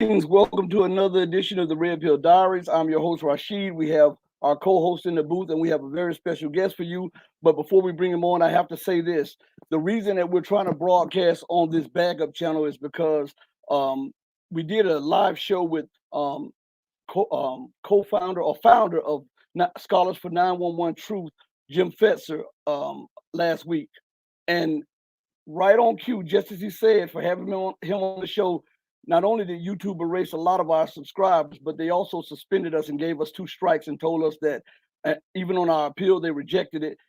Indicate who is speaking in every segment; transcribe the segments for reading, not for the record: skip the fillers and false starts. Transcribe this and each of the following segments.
Speaker 1: Greetings. Welcome to another edition of the Red Pill Diaries. I'm your host, Rashid. We have our co-host in the booth, and we have a very special guest for you. But before we bring him on, I have to say this. The reason that we're trying to broadcast on this backup channel is because we did a live show with co-founder or founder of Scholars for 911 Truth, Jim Fetzer, last week. And right on cue, just as he said, for having him on the show, not only did YouTube erase a lot of our subscribers, but they also suspended us and gave us 2 strikes and told us that even on our appeal, they rejected it.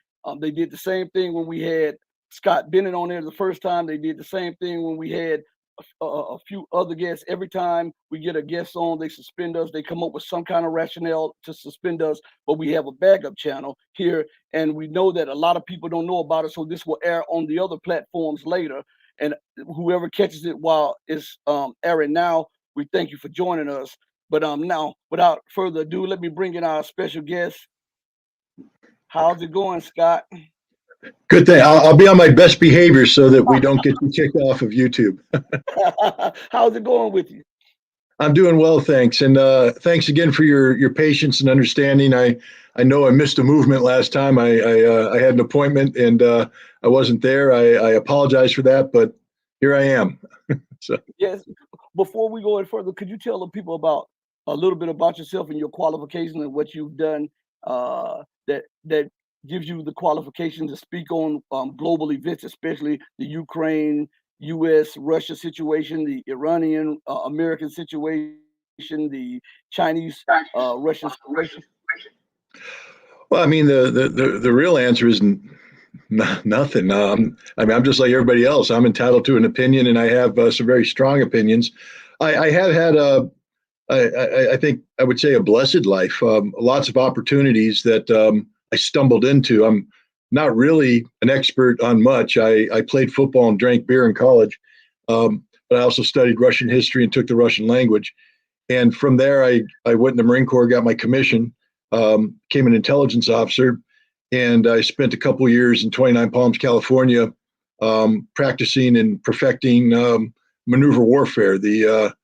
Speaker 1: They did the same thing when we had Scott Bennett on there the first time. They did the same thing when we had a few other guests. Every time we get a guest on, they suspend us. They come up with some kind of rationale to suspend us, but we have a backup channel here, and we know that a lot of people don't know about it, so this will air on the other platforms later. And whoever catches it while it's airing now, we thank you for joining us. But now, without further ado, let me bring in our special guest. How's it going, Scott?
Speaker 2: Good thing. I'll be on my best behavior so that we don't get you kicked off of YouTube.
Speaker 1: How's it going with you?
Speaker 2: I'm doing well, thanks. And thanks again for your patience and understanding. I know I missed a movement last time. I had an appointment and I wasn't there. I apologize for that, but here I am.
Speaker 1: So. Yes. Before we go any further, could you tell the people about a little bit about yourself and your qualifications and what you've done that gives you the qualification to speak on global events, especially the Ukraine, U.S., Russia situation, the Iranian American situation, the Chinese Russian situation?
Speaker 2: Well, I mean, the real answer is nothing. I mean, I'm just like everybody else. I'm entitled to an opinion, and I have some very strong opinions. I have had I think I would say a blessed life. Lots of opportunities that I stumbled into. I'm not really an expert on much. I played football and drank beer in college, but I also studied Russian history and took the Russian language. And from there, I went in the Marine Corps, got my commission, became an intelligence officer, and I spent a couple of years in 29 Palms, California, practicing and perfecting maneuver warfare, the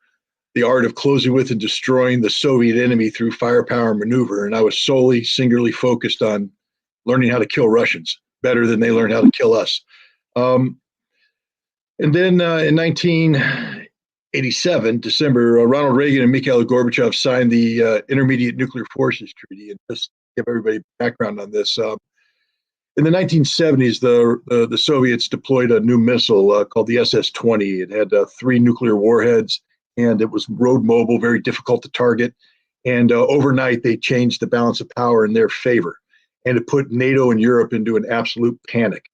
Speaker 2: art of closing with and destroying the Soviet enemy through firepower and maneuver. And I was solely, singularly focused on learning how to kill Russians better than they learned how to kill us. And then in 1987, December, Ronald Reagan and Mikhail Gorbachev signed the Intermediate Nuclear Forces Treaty. And just to give everybody background on this, in the 1970s, the Soviets deployed a new missile called the SS-20. It had 3 nuclear warheads, and it was road mobile, very difficult to target. And overnight, they changed the balance of power in their favor. And it put NATO and Europe into an absolute panic.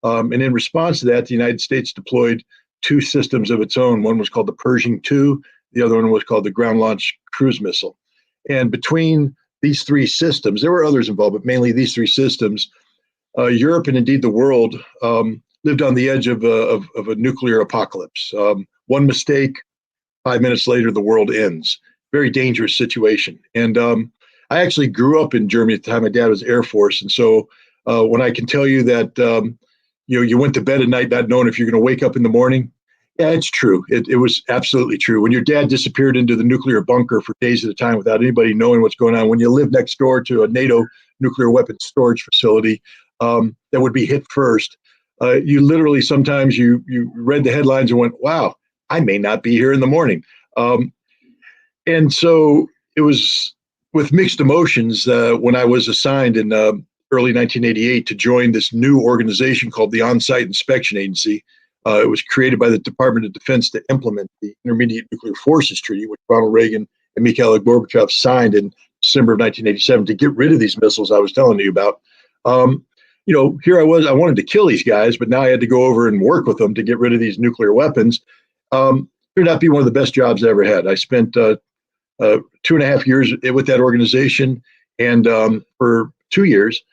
Speaker 2: And in response to that, the United States deployed 2 systems of its own. One was called the Pershing II. The other one was called the Ground Launch Cruise Missile. And between these 3 systems, there were others involved, but mainly these 3 systems, Europe and indeed the world lived on the edge of a nuclear apocalypse. One mistake, 5 minutes later, the world ends. Very dangerous situation. And I actually grew up in Germany at the time. My dad was Air Force. And so when I can tell you that, you went to bed at night not knowing if you're going to wake up in the morning, yeah, it's true. It was absolutely true. When your dad disappeared into the nuclear bunker for days at a time without anybody knowing what's going on, when you live next door to a NATO nuclear weapons storage facility that would be hit first, you literally sometimes you read the headlines and went, wow, I may not be here in the morning. And so it was with mixed emotions when I was assigned in early 1988 to join this new organization called the On-Site Inspection Agency. It was created by the Department of Defense to implement the Intermediate Nuclear Forces Treaty, which Ronald Reagan and Mikhail Gorbachev signed in December of 1987 to get rid of these missiles I was telling you about. Here I was, I wanted to kill these guys, but now I had to go over and work with them to get rid of these nuclear weapons. Turned out to be one of the best jobs I ever had. I spent 2.5 years with that organization, and for 2 years,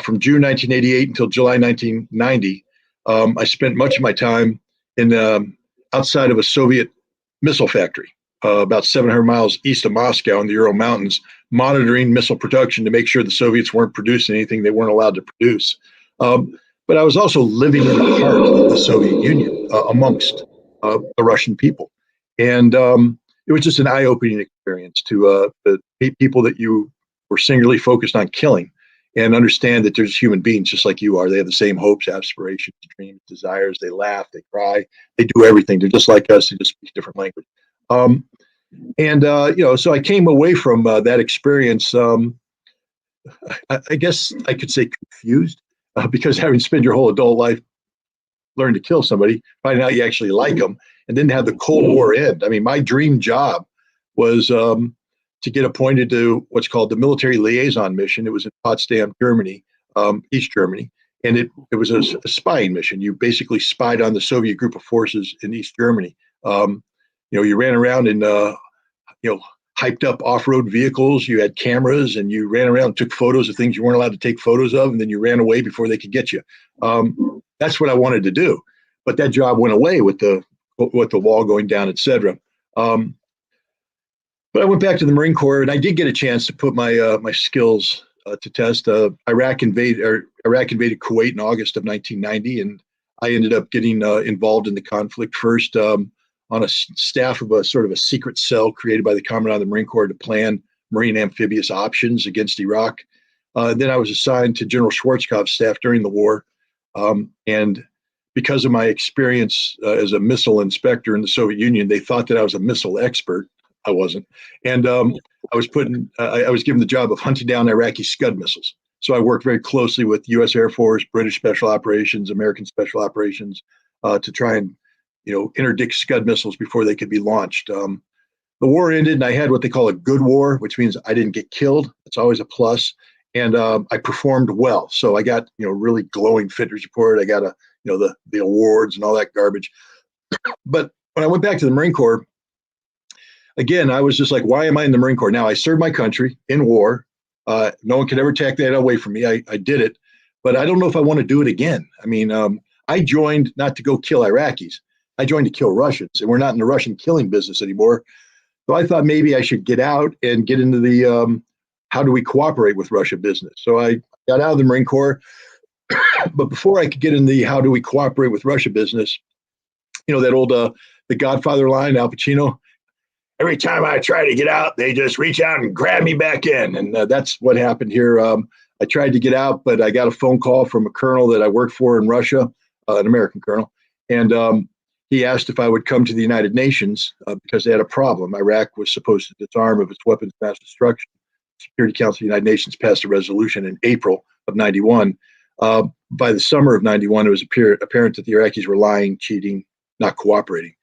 Speaker 2: from June 1988 until July 1990, I spent much of my time in outside of a Soviet missile factory, about 700 miles east of Moscow in the Ural Mountains, monitoring missile production to make sure the Soviets weren't producing anything they weren't allowed to produce. But I was also living in the heart of the Soviet Union, amongst the Russian people. And it was just an eye-opening experience to people that you were singularly focused on killing, and understand that there's human beings just like you are. They have the same hopes, aspirations, dreams, desires. They laugh, they cry, they do everything. They're just like us. They just speak different language. So I came away from that experience. I guess I could say confused, because having spent your whole adult life learning to kill somebody, finding out you actually like them, and then have the Cold War end. I mean, my dream job was to get appointed to what's called the military liaison mission. It was in Potsdam, Germany, East Germany, and it was a spying mission. You basically spied on the Soviet group of forces in East Germany. You ran around in hyped up off-road vehicles. You had cameras, and you ran around and took photos of things you weren't allowed to take photos of, and then you ran away before they could get you. That's what I wanted to do, but that job went away with the wall going down, etc. But I went back to the Marine Corps, and I did get a chance to put my skills to test. Iraq invaded Kuwait in August of 1990, and I ended up getting involved in the conflict first on a staff of a sort of a secret cell created by the Commandant of the Marine Corps to plan Marine amphibious options against Iraq. Then I was assigned to General Schwarzkopf's staff during the war, and because of my experience as a missile inspector in the Soviet Union, they thought that I was a missile expert. I wasn't, and I was given the job of hunting down Iraqi Scud missiles. So I worked very closely with U.S. Air Force, British Special Operations, American Special Operations to try and interdict Scud missiles before they could be launched. The war ended, and I had what they call a good war, which means I didn't get killed. It's always a plus, and I performed well. So I got really glowing fitness report. I got the awards and all that garbage. But when I went back to the Marine Corps, again, I was just like, why am I in the Marine Corps? Now, I served my country in war. No one could ever take that away from me. I did it, but I don't know if I want to do it again. I mean, I joined not to go kill Iraqis. I joined to kill Russians, and we're not in the Russian killing business anymore. So I thought maybe I should get out and get into the how do we cooperate with Russia business. So I got out of the Marine Corps, but before I could get in the how do we cooperate with Russia business, that old the Godfather line, Al Pacino. Every time I try to get out, they just reach out and grab me back in. And that's what happened here. I tried to get out, but I got a phone call from a colonel that I worked for in Russia, an American colonel. And he asked if I would come to the United Nations because they had a problem. Iraq was supposed to disarm of its weapons of mass destruction. The Security Council of the United Nations passed a resolution in April of 91. By the summer of 91, it was apparent that the Iraqis were lying, cheating, not cooperating.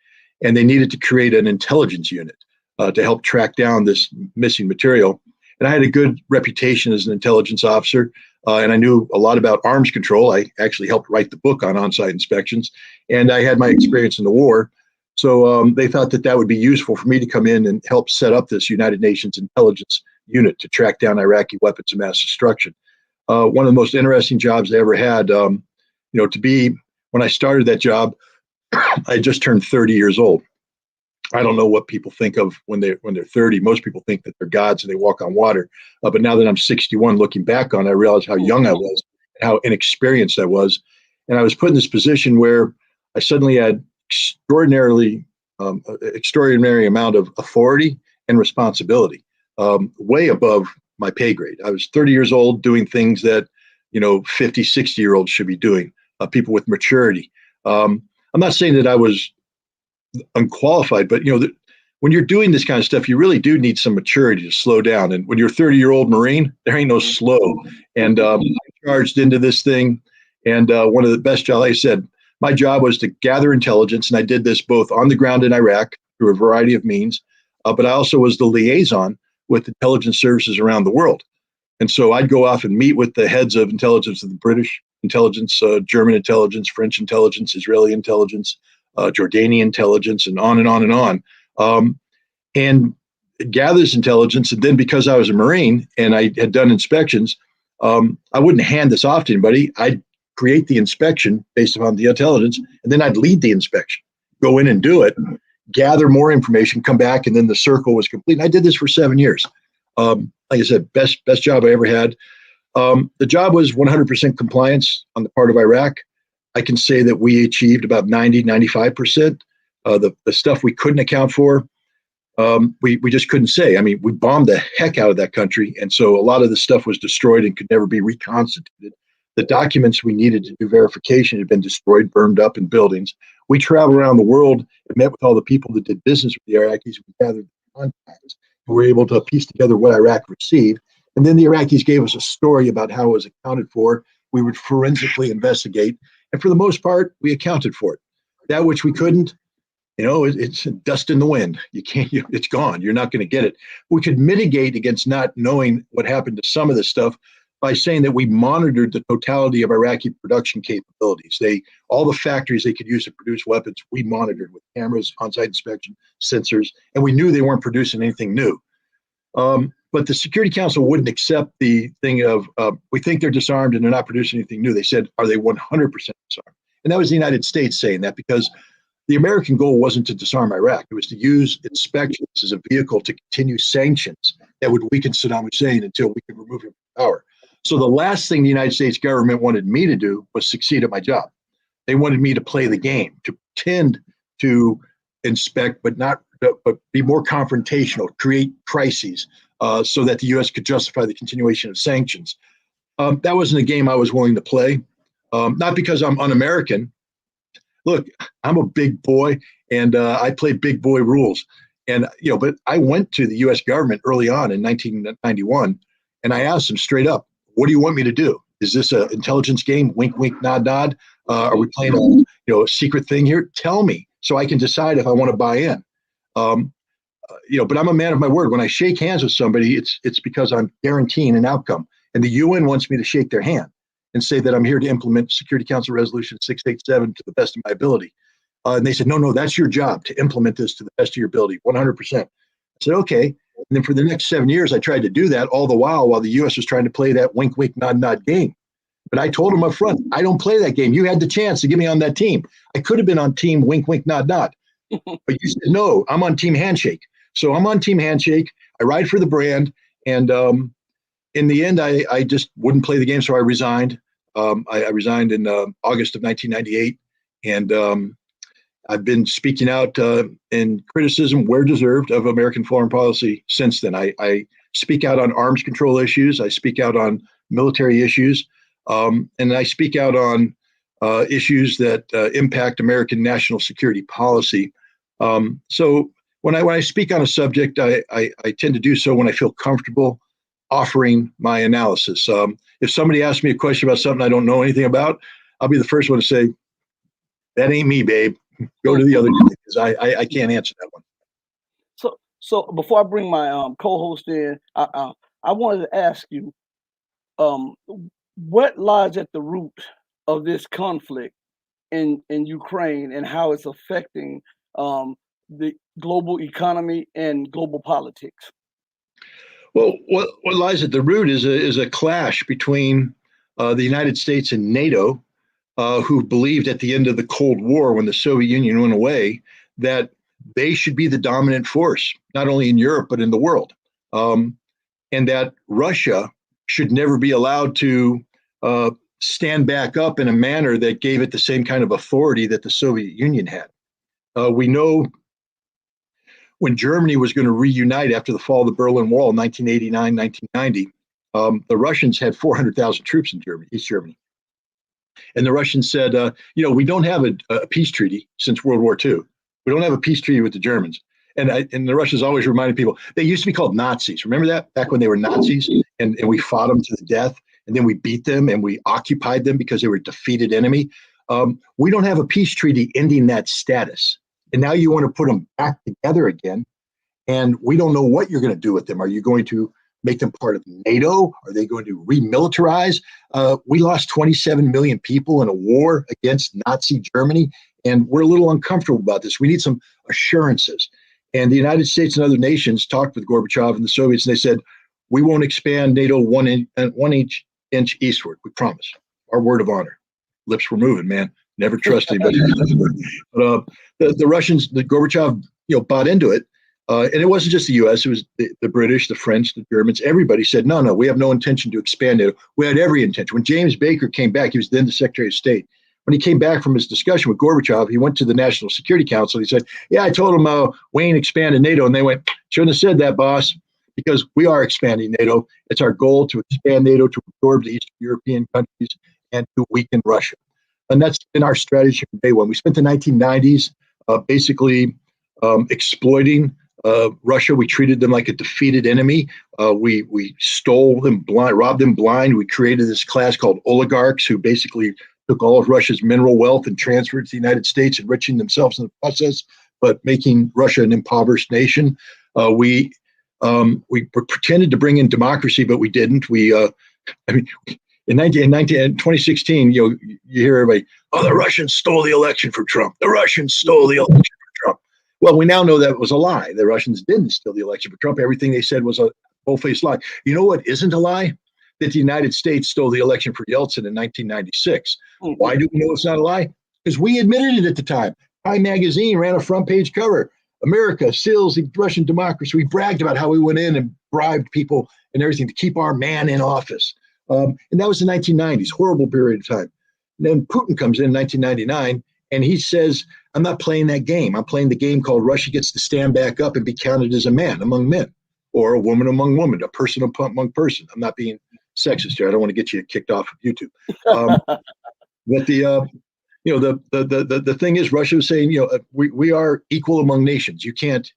Speaker 2: And they needed to create an intelligence unit to help track down this missing material. And I had a good reputation as an intelligence officer, and I knew a lot about arms control. I actually helped write the book on on-site inspections, and I had my experience in the war. So they thought that would be useful for me to come in and help set up this United Nations intelligence unit to track down Iraqi weapons of mass destruction. One of the most interesting jobs I ever had, when I started that job, I just turned 30 years old. I don't know what people think of when they're 30. Most people think that they're gods and they walk on water. But now that I'm 61, looking back on it, I realized how young I was, and how inexperienced I was. And I was put in this position where I suddenly had extraordinary amount of authority and responsibility, way above my pay grade. I was 30 years old doing things that, 50, 60-year-olds should be doing, people with maturity. I'm not saying that I was unqualified, but when you're doing this kind of stuff, you really do need some maturity to slow down. And when you're a 30-year-old Marine, there ain't no slow. And I charged into this thing. And one of the best jobs, like I said, my job was to gather intelligence. And I did this both on the ground in Iraq through a variety of means. But I also was the liaison with intelligence services around the world. And so I'd go off and meet with the heads of intelligence of the British intelligence, German intelligence, French intelligence, Israeli intelligence, Jordanian intelligence, and on and on and on, and gather this intelligence. And then because I was a Marine and I had done inspections, I wouldn't hand this off to anybody. I'd create the inspection based upon the intelligence, and then I'd lead the inspection, go in and do it, gather more information, come back, and then the circle was complete. And I did this for 7 years. Like I said, best job I ever had. The job was 100% compliance on the part of Iraq. I can say that we achieved about 90, 95%. The stuff we couldn't account for, we just couldn't say. I mean, we bombed the heck out of that country, and so a lot of the stuff was destroyed and could never be reconstituted. The documents we needed to do verification had been destroyed, burned up in buildings. We traveled around the world and met with all the people that did business with the Iraqis. We gathered contacts. We were able to piece together what Iraq received. And then the Iraqis gave us a story about how it was accounted for. We would forensically investigate. And for the most part, we accounted for it. That which we couldn't, it's dust in the wind. You can't, it's gone. You're not going to get it. We could mitigate against not knowing what happened to some of this stuff by saying that we monitored the totality of Iraqi production capabilities. All the factories they could use to produce weapons, we monitored with cameras, on-site inspection, sensors, and we knew they weren't producing anything new. But the Security Council wouldn't accept the thing of, we think they're disarmed and they're not producing anything new. They said, are they 100% disarmed? And that was the United States saying that, because the American goal wasn't to disarm Iraq. It was to use inspections as a vehicle to continue sanctions that would weaken Saddam Hussein until we could remove him from power. So the last thing the United States government wanted me to do was succeed at my job. They wanted me to play the game, to pretend to inspect, but be more confrontational, create crises, so that the U.S. could justify the continuation of sanctions. That wasn't a game I was willing to play, not because I'm un-American. Look, I'm a big boy, and I play big boy rules. And but I went to the U.S. government early on in 1991, and I asked them straight up, "What do you want me to do? Is this an intelligence game? Wink, wink, nod, nod. Are we playing a secret thing here? Tell me so I can decide if I want to buy in." But I'm a man of my word. When I shake hands with somebody, it's because I'm guaranteeing an outcome. And the UN wants me to shake their hand and say that I'm here to implement Security Council Resolution 687 to the best of my ability. And they said, no, that's your job, to implement this to the best of your ability, 100%. I said, okay. And then for the next 7 years, I tried to do that all the while the U.S. was trying to play that wink, wink, nod, nod game. But I told them up front, I don't play that game. You had the chance to get me on that team. I could have been on team wink, wink, nod, nod. But you said, no, I'm on team handshake. So I'm on team handshake. I ride for the brand. And in the end, I just wouldn't play the game. So I resigned. I resigned in August of 1998. And I've been speaking out in criticism where deserved of American foreign policy since then. I speak out on arms control issues. I speak out on military issues. And I speak out on issues that impact American national security policy. So when I speak on a subject, I tend to do so when I feel comfortable offering my analysis. If somebody asks me a question about something I don't know anything about, I'll be the first one to say, that ain't me, babe. Go to the other guy, because I can't answer that one.
Speaker 1: So before I bring my co-host in, I wanted to ask you, what lies at the root of this conflict in Ukraine, and how it's affecting the global economy and global politics?
Speaker 2: Well, what lies at the root is a clash between the United States and NATO, who believed at the end of the Cold War, when the Soviet Union went away, that they should be the dominant force, not only in Europe, but in the world. And that Russia should never be allowed to stand back up in a manner that gave it the same kind of authority that the Soviet Union had. We know when Germany was going to reunite after the fall of the Berlin Wall in 1989, 1990, the Russians had 400,000 troops in Germany, East Germany. And the Russians said, we don't have a peace treaty since World War II. We don't have a peace treaty with the Germans. And the Russians always reminded people, they used to be called Nazis. Remember that? Back when they were Nazis, and we fought them to the death, and then we beat them and we occupied them because they were a defeated enemy. We don't have a peace treaty ending that status. And now you want to put them back together again. And we don't know what you're going to do with them. Are you going to make them part of NATO? Are they going to remilitarize? We lost 27 million people in a war against Nazi Germany, and we're a little uncomfortable about this. We need some assurances. And the United States and other nations talked with Gorbachev and the Soviets, and they said, we won't expand NATO one inch eastward. We promise. Our word of honor. Lips were moving, man. Never trust anybody. But the Russians, the Gorbachev, bought into it. And it wasn't just the U.S. It was the British, the French, the Germans. Everybody said, no, we have no intention to expand it. We had every intention. When James Baker came back, he was then the Secretary of State. when he came back from his discussion with Gorbachev, he went to the National Security Council. He said, yeah, I told him Wayne expanded NATO. And they went, shouldn't have said that, boss, because we are expanding NATO. It's our goal to expand NATO to absorb the Eastern European countries and to weaken Russia. And that's been our strategy from day one. We spent the 1990s basically exploiting Russia. We treated them like a defeated enemy. We stole them blind, robbed them blind. We created this class called oligarchs who basically took all of Russia's mineral wealth and transferred it to the United States, enriching themselves in the process, but making Russia an impoverished nation. We pretended to bring in democracy, but we didn't. In 2016, you hear everybody, oh, the Russians stole the election for Trump. The Russians stole the election for Trump. Well, we now know that was a lie. The Russians didn't steal the election for Trump. Everything they said was a full-faced lie. You know what isn't a lie? That the United States stole the election for Yeltsin in 1996. Mm-hmm. Why do we know it's not a lie? Because we admitted it at the time. Time magazine ran a front-page cover. America steals the Russian democracy. We bragged about how we went in and bribed people and everything to keep our man in office. And that was the 1990s, horrible period of time. And then Putin comes in 1999, and he says, I'm not playing that game. I'm playing the game called Russia gets to stand back up and be counted as a man among men, or a woman among women, a person among person. I'm not being sexist here. I don't want to get you kicked off of YouTube. But the thing is, Russia was saying, we are equal among nations. You can't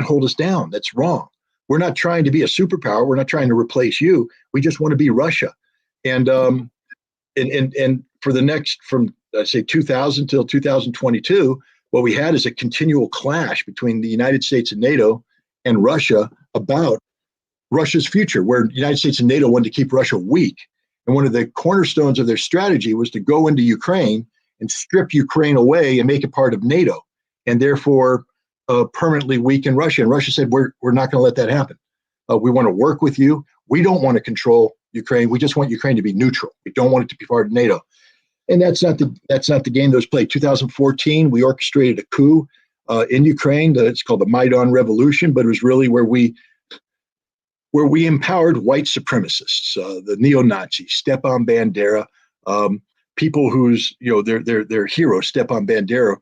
Speaker 2: hold us down. That's wrong. We're not trying to be a superpower. We're not trying to replace you. We just want to be Russia. And for the next, from say 2000 till 2022, what we had is a continual clash between the United States and NATO and Russia about Russia's future, where the United States and NATO wanted to keep Russia weak. And one of the cornerstones of their strategy was to go into Ukraine and strip Ukraine away and make it part of NATO, and therefore permanently weaken Russia. And Russia said, we're not going to let that happen. We want to work with you. We don't want to control Ukraine. We just want Ukraine to be neutral. We don't want it to be part of NATO. And that's not the game that was played. 2014, we orchestrated a coup in Ukraine. It's called the Maidan Revolution, but it was really where we empowered white supremacists, the neo-Nazis, Stepan Bandera, people whose their hero, Stepan Bandera,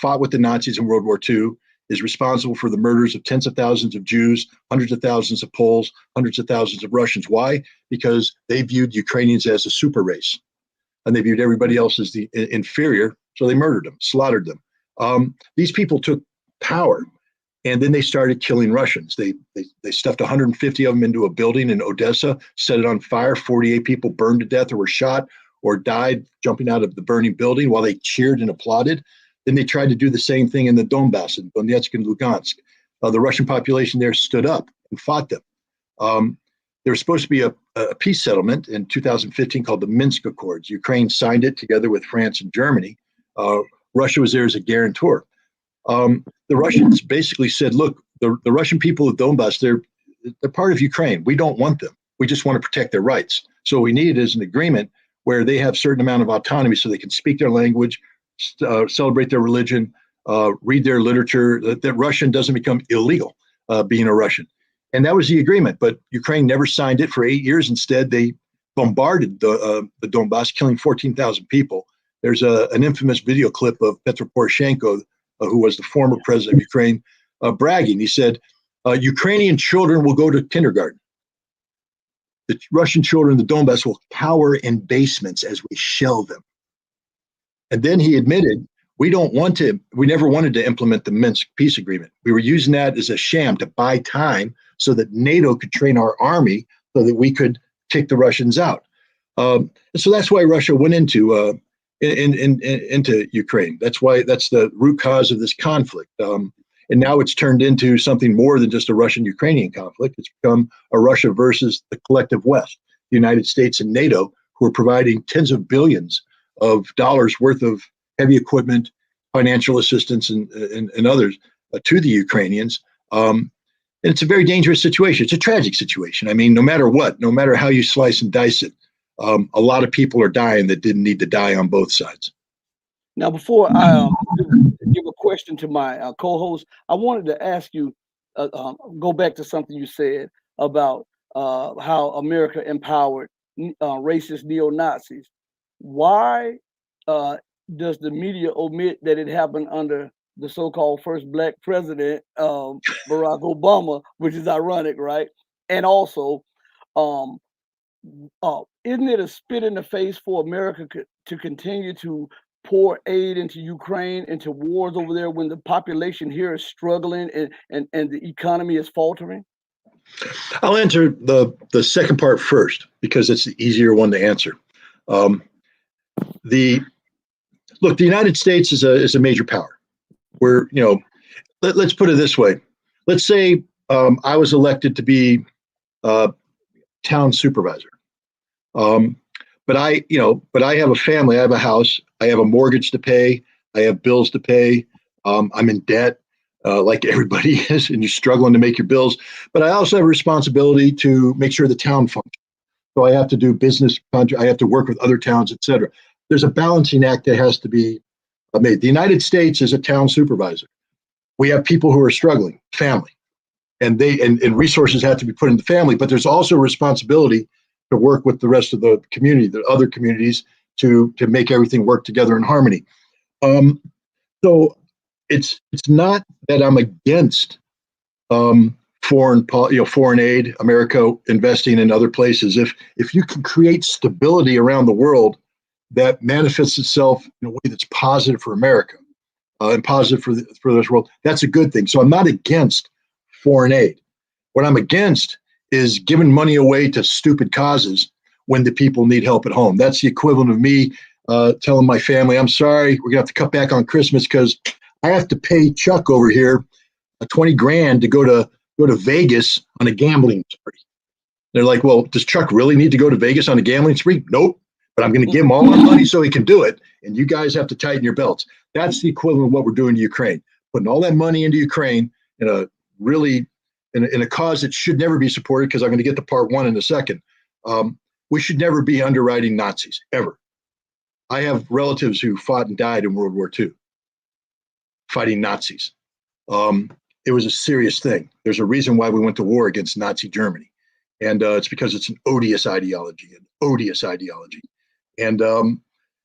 Speaker 2: fought with the Nazis in World War II, is responsible for the murders of tens of thousands of Jews, hundreds of thousands of Poles, hundreds of thousands of Russians. Why? Because they viewed Ukrainians as a super race, and they viewed everybody else as the inferior, so they murdered them, slaughtered them. These people took power, and then they started killing Russians. They stuffed 150 of them into a building in Odessa, set it on fire. 48 people burned to death or were shot or died jumping out of the burning building while they cheered and applauded. Then they tried to do the same thing in the Donbass, in Donetsk and Lugansk. The Russian population there stood up and fought them. There was supposed to be a peace settlement in 2015 called the Minsk Accords. Ukraine signed it together with France and Germany. Russia was there as a guarantor. The Russians basically said, look, the Russian people of Donbass, they're part of Ukraine. We don't want them. We just want to protect their rights. So what we need is an agreement where they have a certain amount of autonomy so they can speak their language, celebrate their religion, read their literature, that Russian doesn't become illegal being a Russian. And that was the agreement. But Ukraine never signed it for 8 years. Instead, they bombarded the Donbass, killing 14,000 people. There's an infamous video clip of Petro Poroshenko, who was the former president of Ukraine, bragging. He said, Ukrainian children will go to kindergarten. The Russian children in the Donbass will cower in basements as we shell them. And then he admitted, we never wanted to implement the Minsk peace agreement. We were using that as a sham to buy time so that NATO could train our army so that we could take the Russians out. So that's why Russia went into Ukraine. That's the root cause of this conflict. And now it's turned into something more than just a Russian-Ukrainian conflict. It's become a Russia versus the collective West, the United States and NATO, who are providing tens of billions of dollars worth of heavy equipment, financial assistance, and others to the Ukrainians. And it's a very dangerous situation. It's a tragic situation. I mean, no matter what, no matter how you slice and dice it, a lot of people are dying that didn't need to die on both sides.
Speaker 1: Now, before I give a question to my co-host, I wanted to ask you, go back to something you said about how America empowered racist neo-Nazis. Why does the media omit that it happened under the so-called first black president, Barack Obama, which is ironic, right? And also, um, isn't it a spit in the face for America to continue to pour aid into Ukraine, into wars over there when the population here is struggling and the economy is faltering?
Speaker 2: I'll answer the second part first because it's the easier one to answer. Um, the Look, the United States is a major power. We're, let's put it this way. Let's say I was elected to be town supervisor. Um, but I have a family. I have a house. I have a mortgage to pay. I have bills to pay. I'm in debt, like everybody is, and you're struggling to make your bills. But I also have a responsibility to make sure the town functions. So I have to do business. I have to work with other towns, et cetera. There's a balancing act that has to be made. The United States is a town supervisor. We have people who are struggling, family, and and resources have to be put in the family. But there's also a responsibility to work with the rest of the community, the other communities, to make everything work together in harmony. Um, so it's not that I'm against foreign aid, America investing in other places. If you can create stability around the world that manifests itself in a way that's positive for America and positive for this world, that's a good thing. So I'm not against foreign aid. What I'm against is giving money away to stupid causes when the people need help at home. That's the equivalent of me telling my family, I'm sorry, we're gonna have to cut back on Christmas because I have to pay Chuck over here 20 grand to go to Vegas on a gambling spree. They're like, well, does Chuck really need to go to Vegas on a gambling spree? Nope. But I'm going to give him all my money so he can do it. And you guys have to tighten your belts. That's the equivalent of what we're doing to Ukraine, putting all that money into Ukraine in a really in a cause that should never be supported. Because I'm going to get to part one in a second. We should never be underwriting Nazis ever. I have relatives who fought and died in World War II fighting Nazis. It was a serious thing. There's a reason why we went to war against Nazi Germany. And it's because it's an odious ideology, And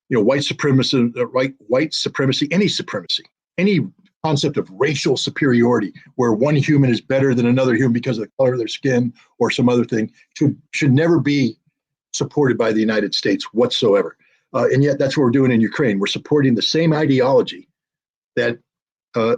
Speaker 2: white supremacy, any supremacy, any concept of racial superiority, where one human is better than another human because of the color of their skin or some other thing, should never be supported by the United States whatsoever. And yet, that's what we're doing in Ukraine. We're supporting the same ideology that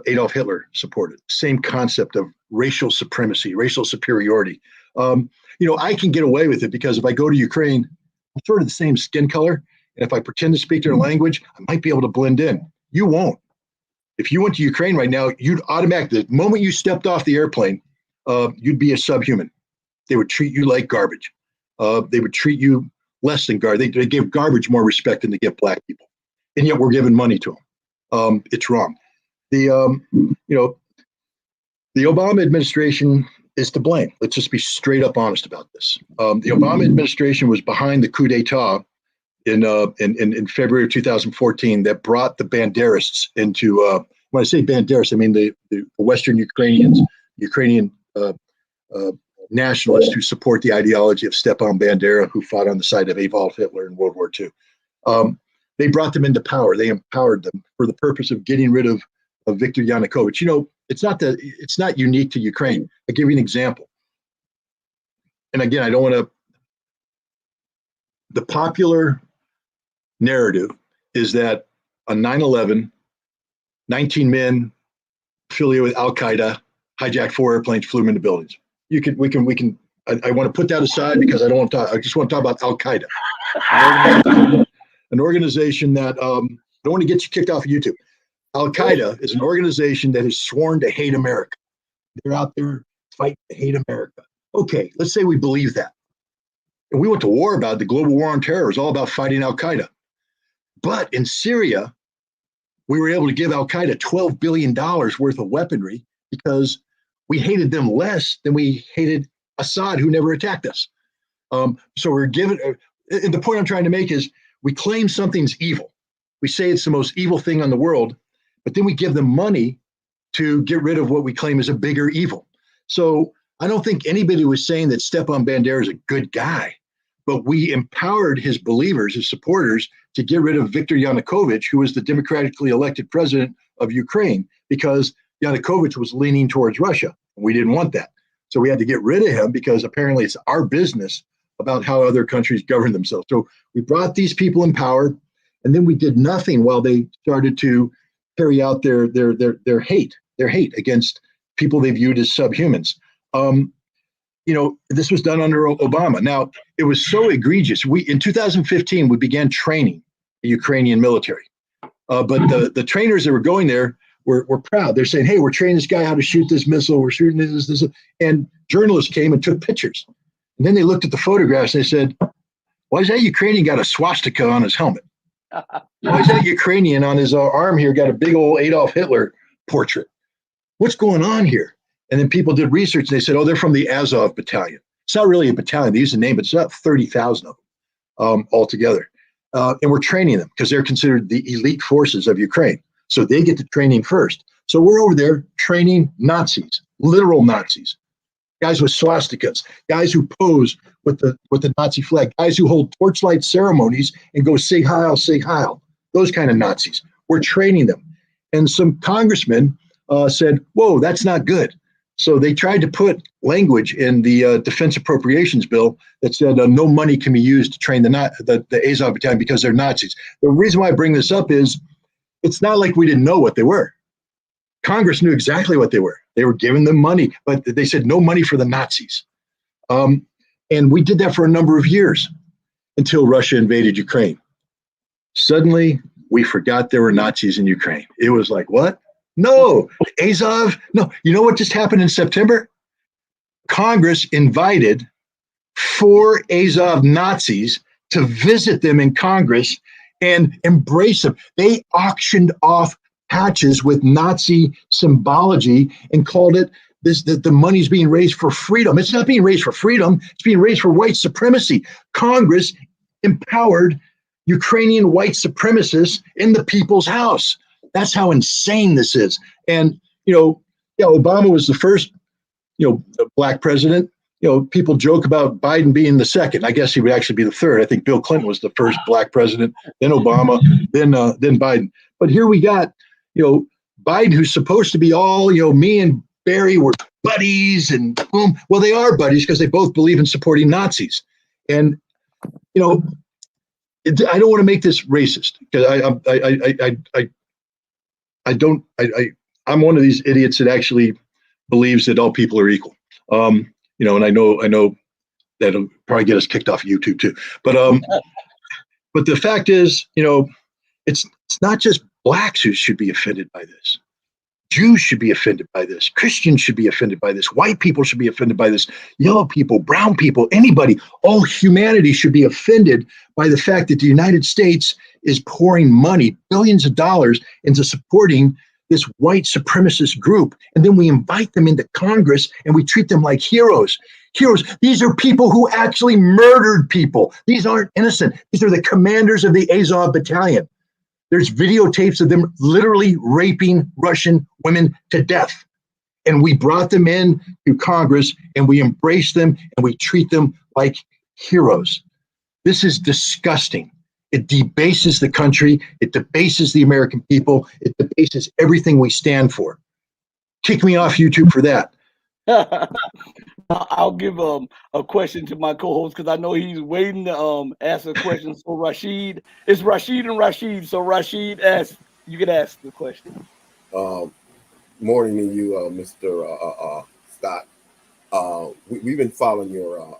Speaker 2: Adolf Hitler supported. Same concept of racial supremacy, racial superiority. I can get away with it because if I go to Ukraine, I'm sort of the same skin color. And if I pretend to speak their language, I might be able to blend in. You won't. If you went to Ukraine right now, you'd automatically, the moment you stepped off the airplane, you'd be a subhuman. They would treat you like garbage. They would treat you less than garbage. They give garbage more respect than they give black people. And yet we're giving money to them. It's wrong. The Obama administration is to blame. Let's just be straight up honest about this. The Obama administration was behind the coup d'etat in February of 2014 that brought the Banderists into. When I say Banderists, I mean the Western Ukrainians, Ukrainian nationalists who support the ideology of Stepan Bandera, who fought on the side of Adolf Hitler in World War II. They brought them into power. They empowered them for the purpose of getting rid of Viktor Yanukovych. It's not unique to Ukraine. I'll give you an example. And again, I don't want to. The popular narrative is that on 9/11, 19 men affiliated with Al Qaeda hijacked 4 airplanes, flew them into buildings. We can. I want to put that aside because I don't want to talk. I just want to talk about Al Qaeda, an organization that I don't want to get you kicked off of YouTube. Al Qaeda is an organization that has sworn to hate America. They're out there fighting to hate America. Okay, let's say we believe that. And we went to war about it. The global war on terror is all about fighting Al Qaeda. But in Syria, we were able to give Al Qaeda $12 billion worth of weaponry because we hated them less than we hated Assad, who never attacked us. So we're given, and the point I'm trying to make is we claim something's evil. We say it's the most evil thing in the world, but then we give them money to get rid of what we claim is a bigger evil. So I don't think anybody was saying that Stepan Bandera is a good guy, but we empowered his believers, his supporters, to get rid of Viktor Yanukovych, who was the democratically elected president of Ukraine, because Yanukovych was leaning towards Russia. We didn't want that. So we had to get rid of him because apparently it's our business about how other countries govern themselves. So we brought these people in power, and then we did nothing while they started to carry out their hate against people they viewed as subhumans. This was done under Obama. Now, it was so egregious. In 2015, we began training the Ukrainian military. But the trainers that were going there were proud. They're saying, hey, we're training this guy how to shoot this missile. We're shooting this. And journalists came and took pictures. And then they looked at the photographs and they said, why is that Ukrainian got a swastika on his helmet? Why is that Ukrainian on his arm here got a big old Adolf Hitler portrait? What's going on here? And then people did research and they said, oh, they're from the Azov battalion. It's not really a battalion. They use the name, but it's about 30,000 of them altogether. And we're training them because they're considered the elite forces of Ukraine. So they get the training first. So we're over there training Nazis, literal Nazis, guys with swastikas, guys who pose with the Nazi flag, guys who hold torchlight ceremonies and go Sig Heil, Sig Heil, those kind of Nazis. We're training them. And some congressmen said, whoa, that's not good. So they tried to put language in the defense appropriations bill that said no money can be used to train the Azov battalion because they're Nazis. The reason why I bring this up is it's not like we didn't know what they were. Congress knew exactly what they were. They were giving them money, but they said no money for the Nazis. And we did that for a number of years until Russia invaded Ukraine. Suddenly, we forgot there were Nazis in Ukraine. It was like, what? No, Azov. No, you know what just happened in September? Congress invited 4 Azov Nazis to visit them in Congress and embrace them. They auctioned off patches with Nazi symbology and called it that the money's being raised for freedom. It's not being raised for freedom. It's being raised for white supremacy. Congress empowered Ukrainian white supremacists in the people's house. That's how insane this is. And, Obama was the first, black president. People joke about Biden being the second. I guess he would actually be the third. I think Bill Clinton was the first black president, then Obama, then Biden. But here we got, Biden, who's supposed to be all, me and Barry were buddies, and boom. Well, they are buddies because they both believe in supporting Nazis. And, I don't want to make this racist because I'm one of these idiots that actually believes that all people are equal. And I know that'll probably get us kicked off of YouTube too. But the fact is, it's not just blacks who should be offended by this. Jews should be offended by this. Christians should be offended by this. White people should be offended by this. Yellow people, brown people, anybody, all humanity should be offended by the fact that the United States is pouring money, billions of dollars, into supporting this white supremacist group. And then we invite them into Congress and we treat them like heroes. Heroes. These are people who actually murdered people. These aren't innocent. These are the commanders of the Azov battalion. There's videotapes of them literally raping Russian women to death. And we brought them in to Congress and we embrace them and we treat them like heroes. This is disgusting. It debases the country. It debases the American people. It debases everything we stand for. Kick me off YouTube for that.
Speaker 1: I'll give a question to my co-host because I know he's waiting to ask a question. So Rashid, it's Rashid and Rashid. So Rashid, you can ask the question.
Speaker 3: Morning to you, Mr. Scott. We've been following your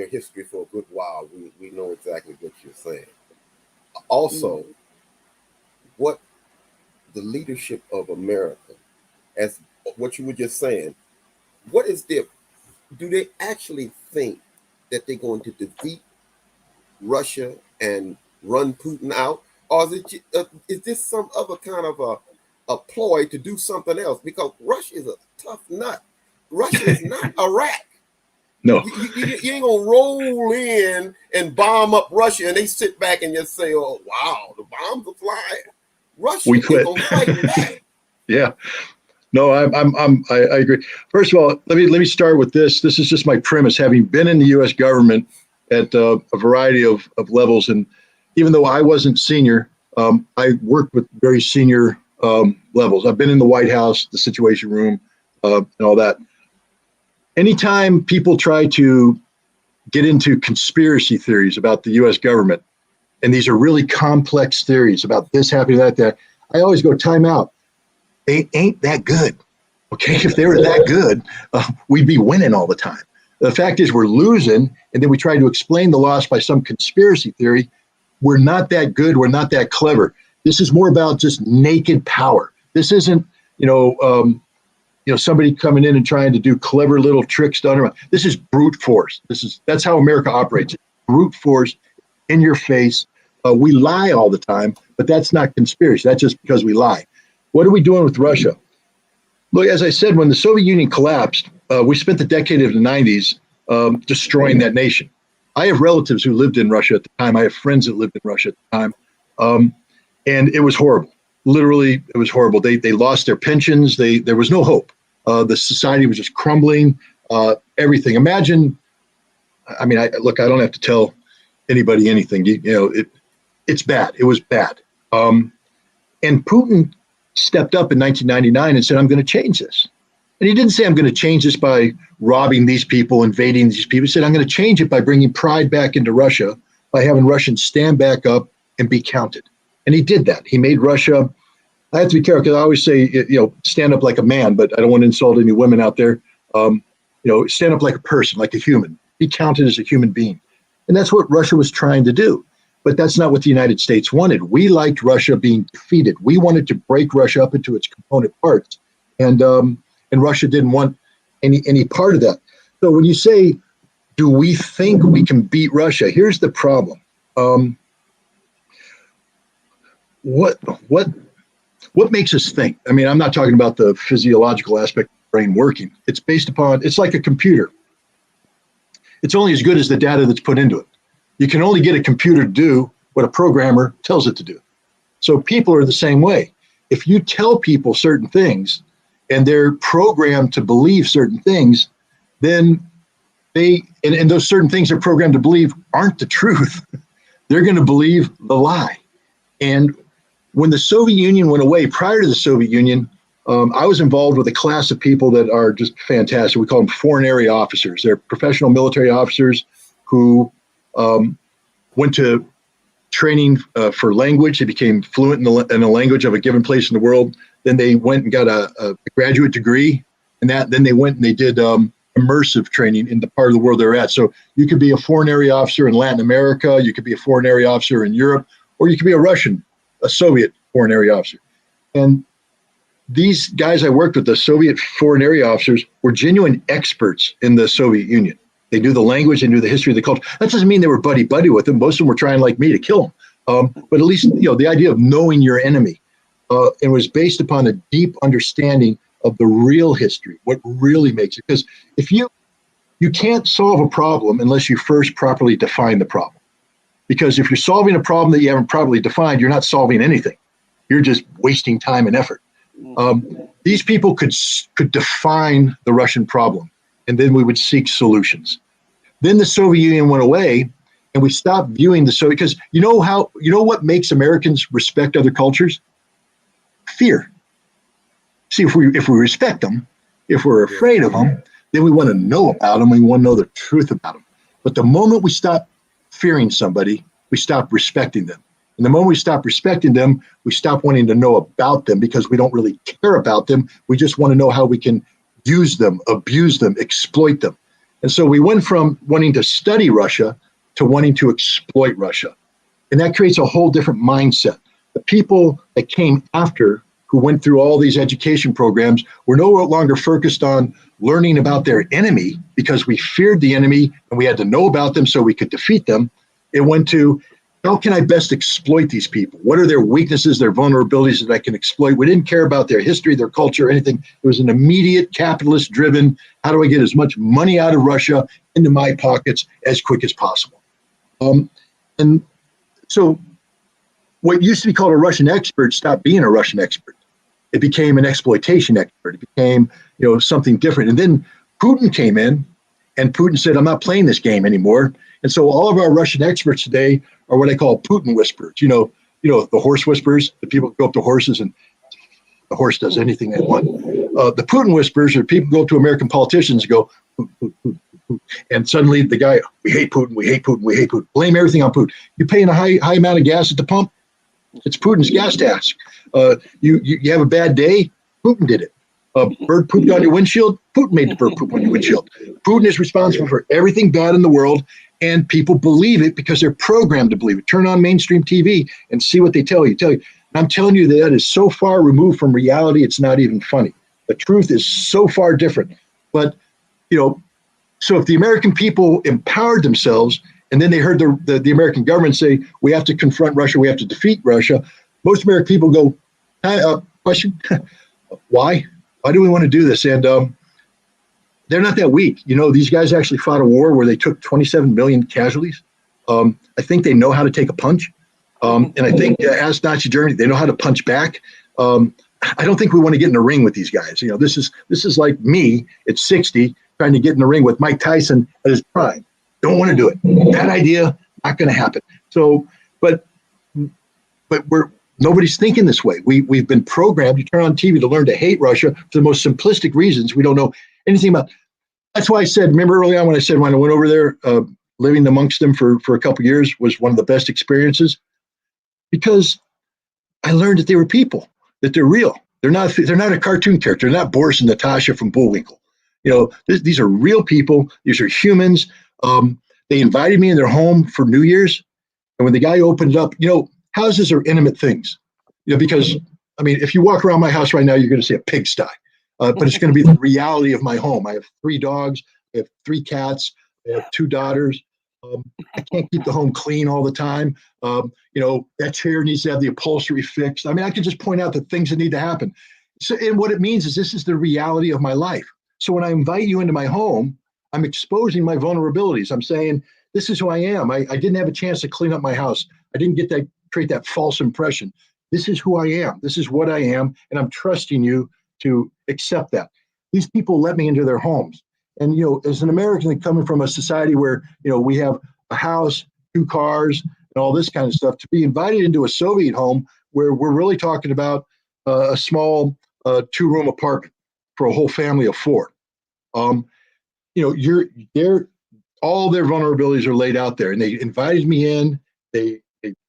Speaker 3: history for a good while. We know exactly what you're saying. Also, what the leadership of America, as what you were just saying, what is do they actually think that they're going to defeat Russia and run Putin out? Or is this some other kind of a ploy to do something else? Because Russia is a tough nut. Russia is not Iraq.
Speaker 2: No.
Speaker 3: You ain't gonna roll in and bomb up Russia and they sit back and just say, oh, wow, the bombs are flying. Russia
Speaker 2: We quit.
Speaker 3: is gonna fight back.
Speaker 2: Yeah. No, I agree. First of all, let me start with this. This is just my premise. Having been in the U.S. government at a variety of levels, and even though I wasn't senior, I worked with very senior levels. I've been in the White House, the Situation Room, and all that. Anytime people try to get into conspiracy theories about the U.S. government, and these are really complex theories about this happening, that, I always go, time out. They ain't that good. Okay, if they were that good, we'd be winning all the time. The fact is we're losing, and then we try to explain the loss by some conspiracy theory. We're not that good. We're not that clever. This is more about just naked power. This isn't, somebody coming in and trying to do clever little tricks to undermine. This is brute force. That's how America operates. Brute force, in your face. We lie all the time, but that's not conspiracy. That's just because we lie. What are we doing with Russia? Look, as I said, when the Soviet Union collapsed, we spent the decade of the 90s destroying that nation. I have relatives who lived in Russia at the time. I have friends that lived in Russia at the time. And it was horrible. Literally, it was horrible. They lost their pensions. There was no hope. The society was just crumbling, everything. Imagine, I don't have to tell anybody anything. It's bad. It was bad. And Putin stepped up in 1999 and said, I'm going to change this. And he didn't say, I'm going to change this by robbing these people, invading these people. He said, I'm going to change it by bringing pride back into Russia, by having Russians stand back up and be counted. And he did that. He made Russia, I have to be careful because I always say, stand up like a man, but I don't want to insult any women out there. Stand up like a person, like a human. Be counted as a human being. And that's what Russia was trying to do. But that's not what the United States wanted. We liked Russia being defeated. We wanted to break Russia up into its component parts. And Russia didn't want any part of that. So when you say, do we think we can beat Russia? Here's the problem. What makes us think? I mean, I'm not talking about the physiological aspect of the brain working. It's like a computer. It's only as good as the data that's put into it. You can only get a computer to do what a programmer tells it to do. So people are the same way. If you tell people certain things and they're programmed to believe certain things, then and those certain things they're programmed to believe aren't the truth. They're going to believe the lie. And when the Soviet Union went away, prior to the Soviet Union, I was involved with a class of people that are just fantastic. We call them foreign area officers. They're professional military officers who went to training for language. They became fluent in a language of a given place in the world. Then they went and got a graduate degree, and then they went and they did immersive training in the part of the world they're at. So you could be a foreign area officer in Latin America, you could be a foreign area officer in Europe, or you could be a Soviet foreign area officer. And these guys I worked with, the Soviet foreign area officers, were genuine experts in the Soviet Union. They knew the language, they knew the history of the culture. That doesn't mean they were buddy-buddy with them. Most of them were trying, like me, to kill them. But at least, the idea of knowing your enemy, it was based upon a deep understanding of the real history, what really makes it. Because if you can't solve a problem unless you first properly define the problem. Because if you're solving a problem that you haven't properly defined, you're not solving anything. You're just wasting time and effort. These people could define the Russian problem, and then we would seek solutions. Then the Soviet Union went away, and we stopped viewing the Soviet, because you know what makes Americans respect other cultures? Fear. See, if we respect them, if we're afraid of them, then we want to know about them, we want to know the truth about them. But the moment we stop fearing somebody, we stop respecting them. And the moment we stop respecting them, we stop wanting to know about them because we don't really care about them. We just want to know how we can use them, abuse them, exploit them. And so we went from wanting to study Russia to wanting to exploit Russia. And that creates a whole different mindset. The people that came after, who went through all these education programs, were no longer focused on learning about their enemy because we feared the enemy and we had to know about them so we could defeat them. It went to, how can I best exploit these people? What are their weaknesses, their vulnerabilities that I can exploit? We didn't care about their history, their culture, anything. It was an immediate capitalist-driven, how do I get as much money out of Russia into my pockets as quick as possible? And so what used to be called a Russian expert stopped being a Russian expert. It became an exploitation expert. It became, something different. And then Putin came in, and Putin said, "I'm not playing this game anymore." And so all of our Russian experts today are what I call Putin whisperers. The horse whisperers, the people who go up to horses and the horse does anything they want. The Putin whisperers are people who go up to American politicians and go, Putin, Putin, Putin. And suddenly the guy, we hate Putin, we hate Putin, we hate Putin. Blame everything on Putin. You're paying a high amount of gas at the pump. It's Putin's gas tax. You have a bad day. Putin did it. Bird pooped on your windshield. Putin made the bird poop on your windshield. Putin is responsible for everything bad in the world, and people believe it because they're programmed to believe it. Turn on mainstream TV and see what they tell you. And I'm telling you that is so far removed from reality, it's not even funny. The truth is so far different. But, so if the American people empowered themselves and then they heard the American government say, we have to confront Russia, we have to defeat Russia, most American people go, question, why? Why do we want to do this? And they're not that weak. These guys actually fought a war where they took 27 million casualties. I think they know how to take a punch. And I think as Nazi Germany, they know how to punch back. I don't think we want to get in a ring with these guys. This is like me at 60 trying to get in the ring with Mike Tyson at his prime. Don't want to do it. Bad idea. Not going to happen. So, but nobody's thinking this way. We've been programmed. You turn on TV to learn to hate Russia for the most simplistic reasons we don't know anything about. That's why I said, remember early on when I said when I went over there, living amongst them for a couple of years was one of the best experiences, because I learned that they were people, that they're real. They're not a cartoon character. They're not Boris and Natasha from Bullwinkle. These are real people. These are humans. They invited me in their home for New Year's. And when the guy opened it up, houses are intimate things, because, if you walk around my house right now, you're going to see a pigsty, but it's going to be the reality of my home. I have 3 dogs. I have 3 cats. I have 2 daughters. I can't keep the home clean all the time. That chair needs to have the upholstery fixed. I could just point out the things that need to happen. So, and what it means is this is the reality of my life. So when I invite you into my home, I'm exposing my vulnerabilities. I'm saying, this is who I am. I didn't have a chance to clean up my house. I didn't get that, create that false impression. This is who I am. This is what I am. And I'm trusting you to accept that. These people let me into their homes. And, as an American coming from a society where, we have a house, 2 cars, and all this kind of stuff, to be invited into a Soviet home where we're really talking about a small 2-room apartment for a whole family of 4. All their vulnerabilities are laid out there, and they invited me in. They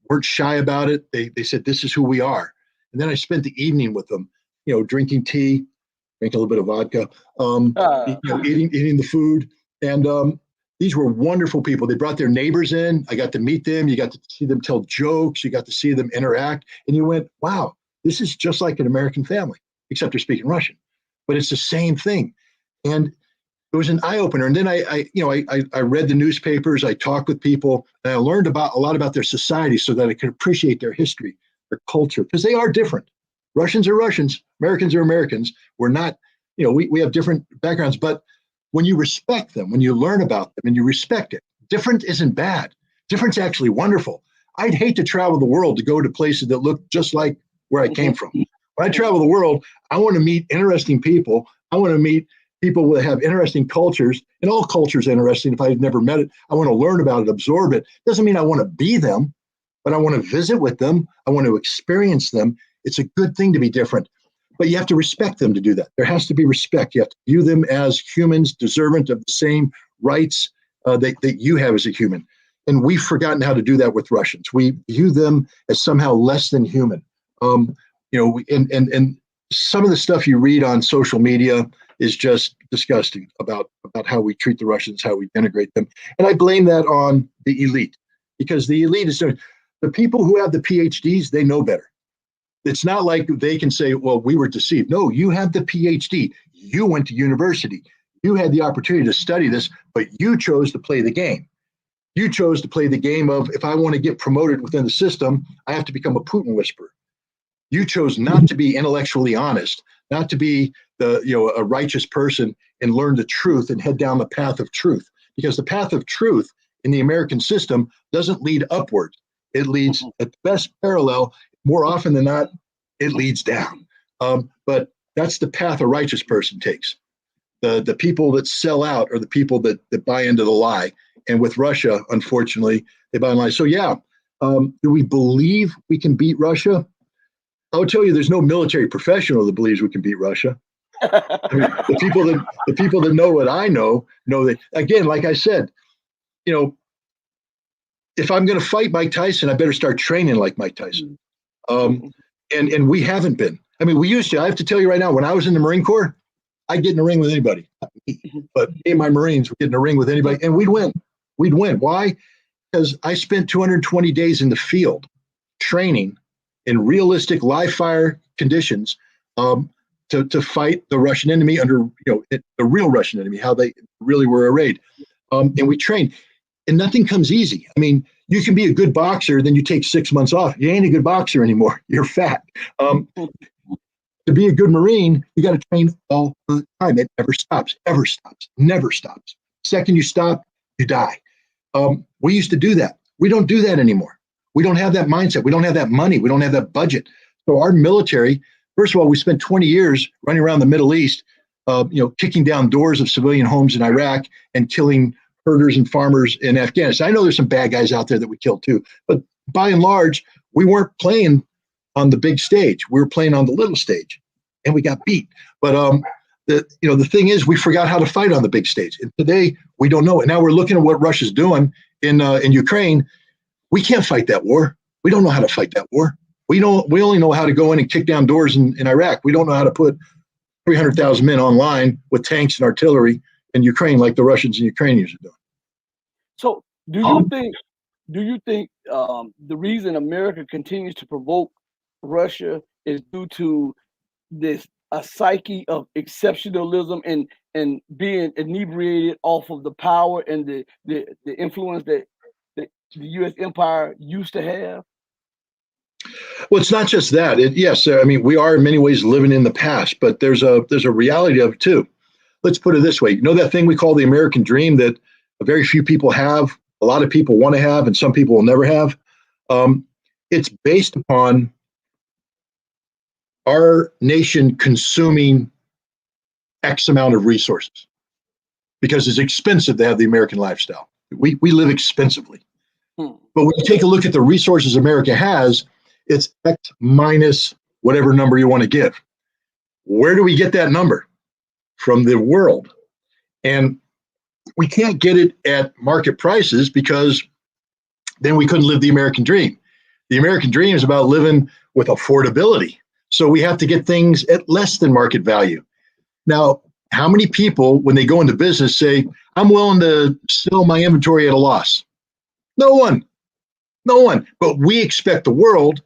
Speaker 2: weren't shy about it. They said, this is who we are. And then I spent the evening with them, drinking tea, drinking a little bit of vodka, eating the food. And these were wonderful people. They brought their neighbors in. I got to meet them. You got to see them tell jokes. You got to see them interact. And you went, wow, this is just like an American family, except they're speaking Russian. But it's the same thing. And it was an eye opener. And then I read the newspapers, I talked with people, and I learned a lot about their society so that I could appreciate their history, their culture, because they are different. Russians are Russians, Americans are Americans. We're not, we have different backgrounds, but when you respect them, when you learn about them and you respect it, different isn't bad. Different's actually wonderful. I'd hate to travel the world to go to places that look just like where I came from. When I travel the world, I want to meet interesting people. I want to meet people that have interesting cultures, and all cultures are interesting. If I've never met it, I want to learn about it, absorb it. Doesn't mean I want to be them, but I want to visit with them. I want to experience them. It's a good thing to be different, but you have to respect them to do that. There has to be respect. You have to view them as humans, deserving of the same rights that you have as a human. And we've forgotten how to do that with Russians. We view them as somehow less than human. And some of the stuff you read on social media is just disgusting about how we treat the Russians, how we denigrate them. And I blame that on the elite, because the elite is the people who have the PhDs, they know better. It's not like they can say, well, we were deceived. No, you have the PhD. You went to university. You had the opportunity to study this, but you chose to play the game. You chose to play the game of, if I want to get promoted within the system, I have to become a Putin whisperer. You chose not to be intellectually honest, not to be a righteous person and learn the truth and head down the path of truth. Because the path of truth in the American system doesn't lead upward. It leads at best parallel. More often than not, it leads down. But that's the path a righteous person takes. The people that sell out are the people that buy into the lie. And with Russia, unfortunately, they buy into the lie. So yeah, do we believe we can beat Russia? I will tell you, there's no military professional that believes we can beat Russia. I mean, the people that know what I know that, again, like I said, if I'm going to fight Mike Tyson, I better start training like Mike Tyson. And we haven't been. I mean, we used to. I have to tell you right now, when I was in the Marine Corps, I'd get in a ring with anybody. But me and my Marines would get in a ring with anybody, and we'd win. We'd win. Why? Because I spent 220 days in the field training in realistic live fire conditions to fight the Russian enemy under, the real Russian enemy, how they really were arrayed. And we trained. And nothing comes easy. I mean, you can be a good boxer, then you take 6 months off. You ain't a good boxer anymore. You're fat. To be a good Marine, you got to train all the time. It never stops, ever stops, never stops. Second you stop, you die. We used to do that. We don't do that anymore. We don't have that mindset. We don't have that money. We don't have that budget. So our military, first of all, we spent 20 years running around the Middle East, kicking down doors of civilian homes in Iraq and killing herders and farmers in Afghanistan. I know there's some bad guys out there that we killed too, but by and large, we weren't playing on the big stage. We were playing on the little stage, and we got beat. But the thing is, we forgot how to fight on the big stage, and today we don't know it. Now we're looking at what Russia's doing in Ukraine. We can't fight that war. We don't know how to fight that war. We only know how to go in and kick down doors in Iraq. We don't know how to put 300,000 men online with tanks and artillery in Ukraine like the Russians and Ukrainians are doing.
Speaker 1: So do you think the reason America continues to provoke Russia is due to a psyche of exceptionalism and being inebriated off of the power and the influence that the U.S. empire used to have?
Speaker 2: Well, it's not just that. Yes, I mean, we are in many ways living in the past, but there's a reality of it too. Let's put it this way. You know that thing we call the American dream that very few people have, a lot of people want to have, and some people will never have? It's based upon our nation consuming X amount of resources because it's expensive to have the American lifestyle. We live expensively. But when you take a look at the resources America has, it's X minus whatever number you want to give. Where do we get that number? From the world. And we can't get it at market prices because then we couldn't live the American dream. The American dream is about living with affordability. So we have to get things at less than market value. Now, how many people, when they go into business, say, I'm willing to sell my inventory at a loss? No one. But we expect the world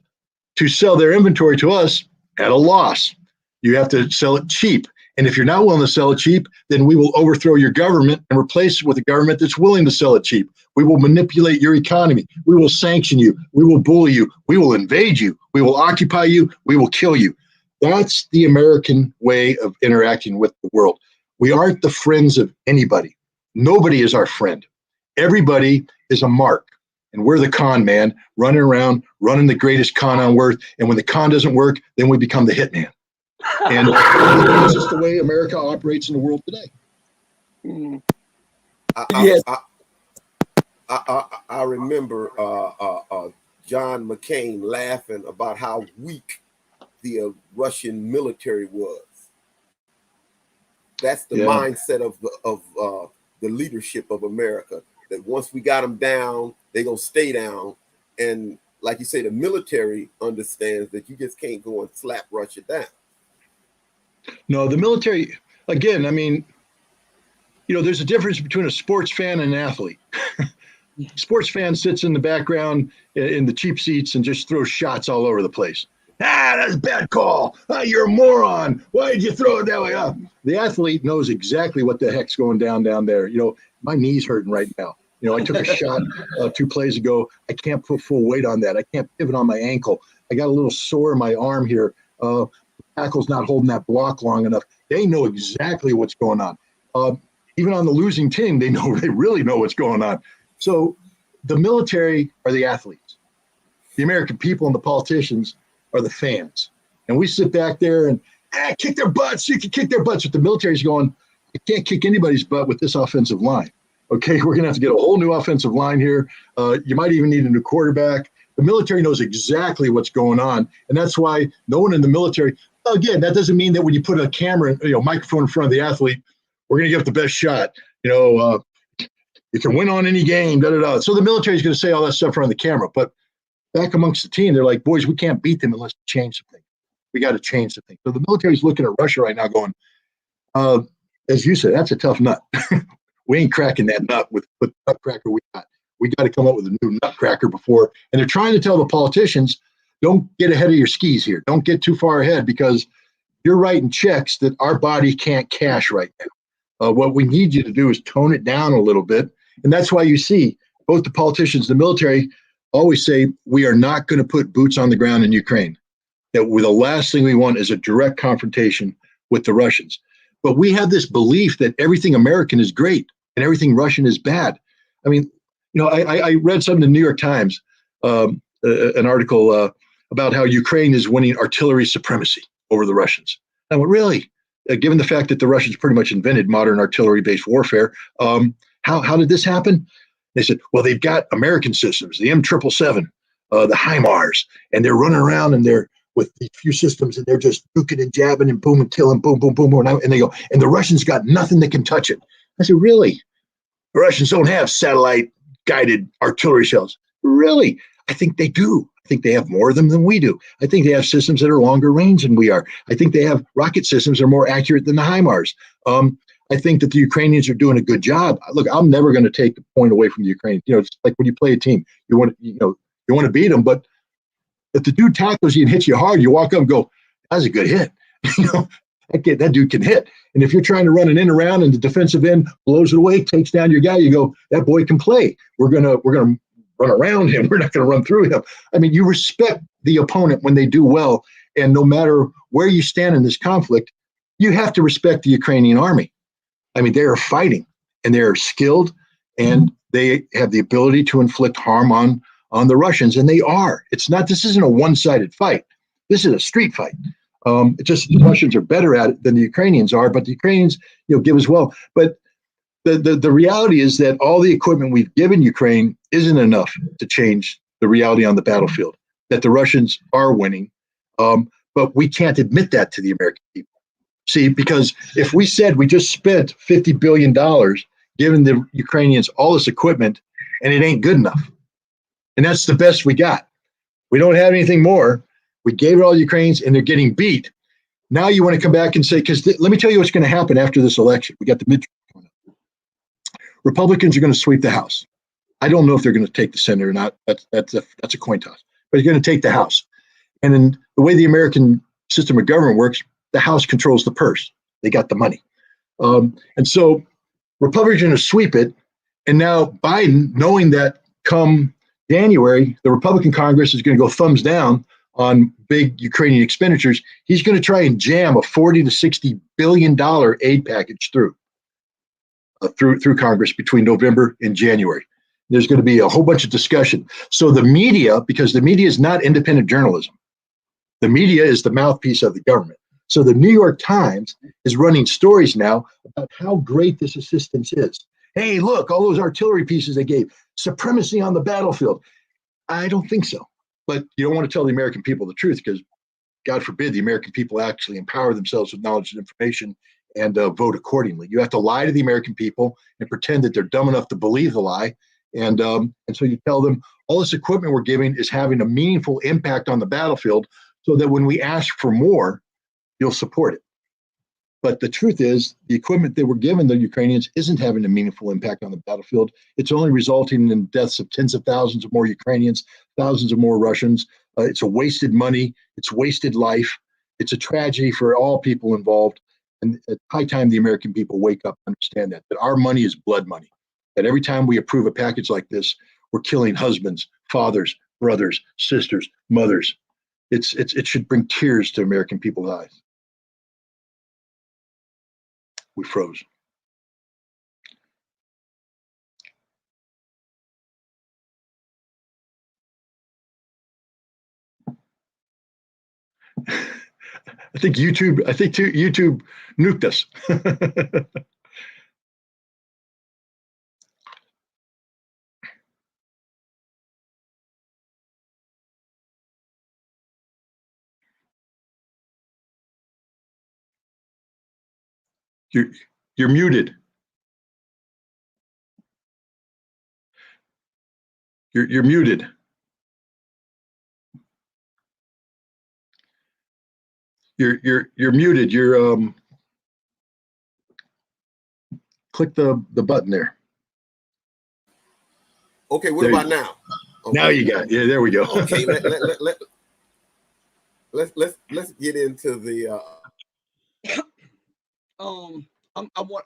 Speaker 2: to sell their inventory to us at a loss. You have to sell it cheap. And if you're not willing to sell it cheap, then we will overthrow your government and replace it with a government that's willing to sell it cheap. We will manipulate your economy. We will sanction you. We will bully you. We will invade you. We will occupy you. We will kill you. That's the American way of interacting with the world. We aren't the friends of anybody. Nobody is our friend. Everybody is a mark. And we're the con man, running around, running the greatest con on earth. And when the con doesn't work, then we become the hitman. And that's just the way America operates in the world today.
Speaker 3: I remember John McCain laughing about how weak the Russian military was. That's the mindset of the leadership of America, that once we got them down, they're going to stay down. And like you say, the military understands that you just can't go and slap Russia down.
Speaker 2: No, the military, again, I mean, there's a difference between a sports fan and an athlete. Sports fan sits in the background in the cheap seats and just throws shots all over the place. That's a bad call. You're a moron. Why did you throw it that way? The athlete knows exactly what the heck's going down there. My knee's hurting right now. I took a shot 2 plays ago. I can't put full weight on that. I can't pivot on my ankle. I got a little sore in my arm here. Tackle's not holding that block long enough. They know exactly what's going on. Even on the losing team, they really know what's going on. So the military are the athletes. The American people and the politicians are the fans. And we sit back there and kick their butts. You can kick their butts. But the military's going, you can't kick anybody's butt with this offensive line. Okay, we're going to have to get a whole new offensive line here. You might even need a new quarterback. The military knows exactly what's going on. And that's why no one in the military, again, that doesn't mean that when you put a camera, microphone in front of the athlete, we're going to give it the best shot. You can win on any game, da-da-da. So the military is going to say all that stuff around the camera. But back amongst the team, they're like, boys, we can't beat them unless we change something. We got to change something. So the military is looking at Russia right now going, as you said, that's a tough nut. We ain't cracking that nut with the nutcracker we got. We got to come up with a new nutcracker before. And they're trying to tell the politicians, don't get ahead of your skis here. Don't get too far ahead because you're writing checks that our body can't cash right now. What we need you to do is tone it down a little bit. And that's why you see both the politicians and the military always say, we are not going to put boots on the ground in Ukraine. That the last thing we want is a direct confrontation with the Russians. But we have this belief that everything American is great and everything Russian is bad. I mean, I read something in the New York Times, an article about how Ukraine is winning artillery supremacy over the Russians. I went, really? Given the fact that the Russians pretty much invented modern artillery-based warfare, how did this happen? They said, well, they've got American systems, the M777, the HIMARS, and they're running around and they're with these few systems and they're just duking and jabbing and boom and killing, boom, boom, boom, boom. And they go, and the Russians got nothing that can touch it. I said, really? The Russians don't have satellite-guided artillery shells. Really? I think they do. I think they have more of them than we do. I think they have systems that are longer range than we are. I think they have rocket systems that are more accurate than the HIMARS. I think that the Ukrainians are doing a good job. Look, I'm never going to take the point away from the Ukrainians. It's like when you play a team, you want to beat them, but if the dude tackles you and hits you hard, you walk up and go, "That's a good hit." That dude can hit. And if you're trying to run an in around and the defensive end blows it away, takes down your guy, you go, "That boy can play. We're gonna run around him. We're not gonna run through him." I mean, you respect the opponent when they do well, and no matter where you stand in this conflict, you have to respect the Ukrainian army. I mean, they are fighting and they are skilled and they have the ability to inflict harm on the Russians, and they are. This isn't a one-sided fight. This is a street fight. The Russians are better at it than the Ukrainians are, but the Ukrainians, give as well. But the reality is that all the equipment we've given Ukraine isn't enough to change the reality on the battlefield, that the Russians are winning. But we can't admit that to the American people. See, because if we said we just spent $50 billion giving the Ukrainians all this equipment and it ain't good enough, and that's the best we got. We don't have anything more. We gave it all to Ukrainians and they're getting beat. Now you want to come back and say, because let me tell you what's going to happen after this election. We got the midterm coming up. Republicans are going to sweep the House. I don't know if they're going to take the Senate or not. That's a coin toss. But they're going to take the House. And in the way the American system of government works, the House controls the purse. They got the money. And so Republicans are going to sweep it. And now Biden, knowing that come January, the Republican Congress is going to go thumbs down on big Ukrainian expenditures. He's going to try and jam a $40 to $60 billion aid package through Congress between November and January. There's going to be a whole bunch of discussion. So the media, because the media is not independent journalism, the media is the mouthpiece of the government. So the New York Times is running stories now about how great this assistance is. Hey, look, all those artillery pieces they gave, supremacy on the battlefield. I don't think so. But you don't want to tell the American people the truth because, God forbid, the American people actually empower themselves with knowledge and information and vote accordingly. You have to lie to the American people and pretend that they're dumb enough to believe the lie. And so you tell them all this equipment we're giving is having a meaningful impact on the battlefield so that when we ask for more, you'll support it. But the truth is, the equipment that we're giving the Ukrainians isn't having a meaningful impact on the battlefield. It's only resulting in deaths of tens of thousands of more Ukrainians, thousands of more Russians. It's a wasted money. It's wasted life. It's a tragedy for all people involved. And it's high time the American people wake up and understand that our money is blood money. That every time we approve a package like this, we're killing husbands, fathers, brothers, sisters, mothers. It should bring tears to American people's eyes. We froze. I think YouTube nuked us. You're muted. You're muted. You're muted. Click the button there.
Speaker 3: Okay, what about now? Okay.
Speaker 2: Now you got it. Yeah, there we go.
Speaker 3: Okay, let's get into the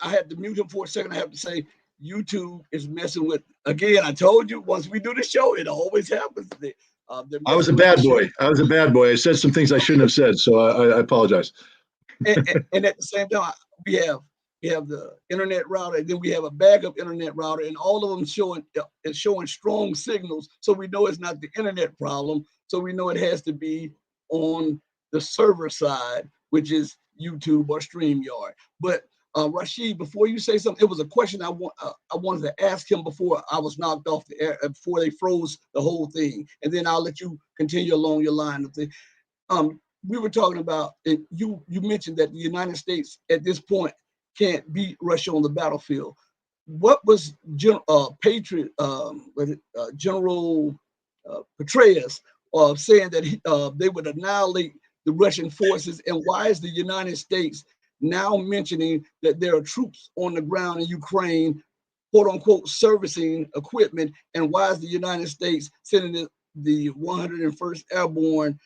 Speaker 1: I had to mute him for a second. I have to say YouTube is messing with, again, I told you once we do the show, it always happens.
Speaker 2: I was a bad boy. I said some things I shouldn't have said, so I apologize.
Speaker 1: And at the same time, we have the internet router, and then we have a backup internet router, and all of them showing strong signals. So we know it's not the internet problem. So we know it has to be on the server side, which is YouTube or StreamYard. But Rashid, before you say something, it was a question I wanted to ask him before I was knocked off the air, before they froze the whole thing, and then I'll let you continue along your line of thing. We were talking about, you mentioned that the United States at this point can't beat Russia on the battlefield. What was General Petraeus saying that they would annihilate the Russian forces, and why is the United States now mentioning that there are troops on the ground in Ukraine, quote unquote, servicing equipment, and why is the United States sending the 101st Airborne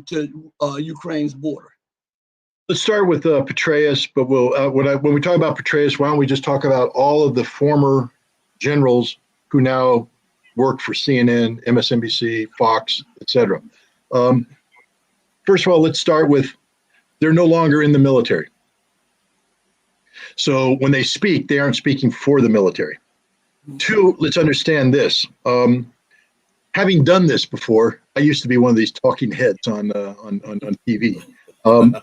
Speaker 1: to Ukraine's border?
Speaker 2: Let's start with Petraeus, but when we talk about Petraeus, why don't we just talk about all of the former generals who now work for CNN, MSNBC, Fox, etc. First of all, let's start with they're no longer in the military. So when they speak, they aren't speaking for the military. Two, let's understand this. Having done this before, I used to be one of these talking heads on TV. And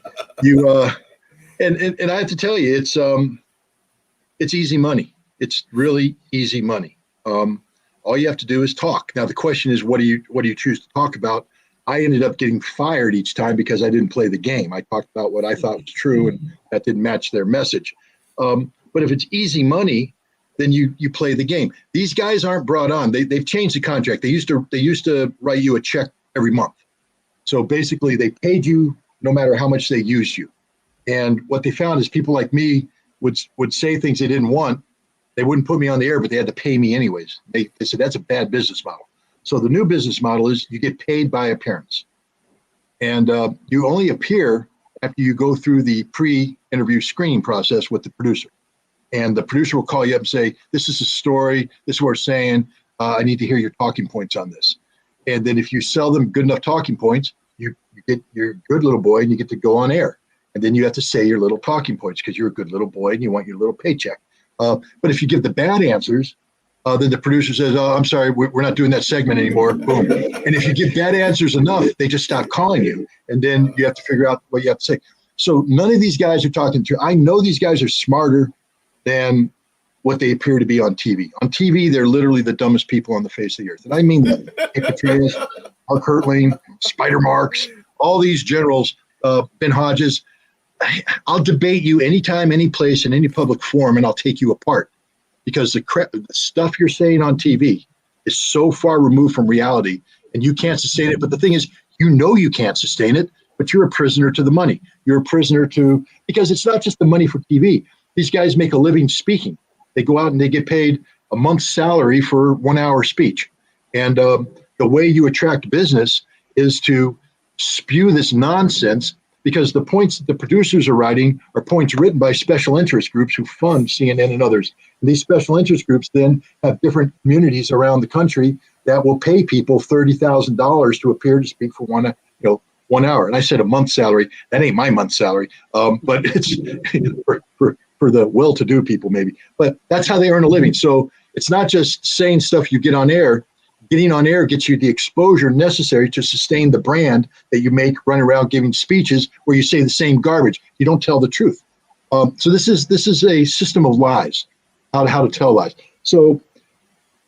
Speaker 2: I have to tell you, it's easy money. It's really easy money. All you have to do is talk. Now the question is, what do you choose to talk about? I ended up getting fired each time because I didn't play the game. I talked about what I thought was true, and that didn't match their message. But if it's easy money, then you play the game. These guys aren't brought on. They've changed the contract. They used to write you a check every month. So basically, they paid you no matter how much they used you. And what they found is people like me would say things they didn't want. They wouldn't put me on the air, but they had to pay me anyways. They said that's a bad business model. So the new business model is you get paid by appearance. And you only appear after you go through the pre-interview screening process with the producer. And the producer will call you up and say, this is a story, this is what we're saying, I need to hear your talking points on this. And then if you sell them good enough talking points, you get your good little boy and you get to go on air. And then you have to say your little talking points because you're a good little boy and you want your little paycheck. But if you give the bad answers, then the producer says, oh, I'm sorry, we're not doing that segment anymore. Boom. And if you give bad answers enough, they just stop calling you. And then you have to figure out what you have to say. So none of these guys are talking to, I know these guys are smarter than what they appear to be on TV. On TV, they're literally the dumbest people on the face of the earth. And I mean that. Petraeus, Mark Hertling, Spider Marks, all these generals, Ben Hodges. I'll debate you anytime, any place, in any public forum, and I'll take you apart. Because the stuff you're saying on TV is so far removed from reality, and you can't sustain it. But the thing is, you can't sustain it, but you're a prisoner to the money. You're a prisoner to, because it's not just the money for TV. These guys make a living speaking. They go out and they get paid a month's salary for 1 hour speech. And the way you attract business is to spew this nonsense, because the points that the producers are writing are points written by special interest groups who fund CNN and others. And these special interest groups then have different communities around the country that will pay people $30,000 to appear to speak for 1 hour. And I said a month's salary. That ain't my month's salary, but it's for the well-to-do people maybe. But that's how they earn a living. So it's not just saying stuff you get on air. getting on air gets you the exposure necessary to sustain the brand that you make running around giving speeches where you say the same garbage. You don't tell the truth. So this is a system of lies, how to tell lies. So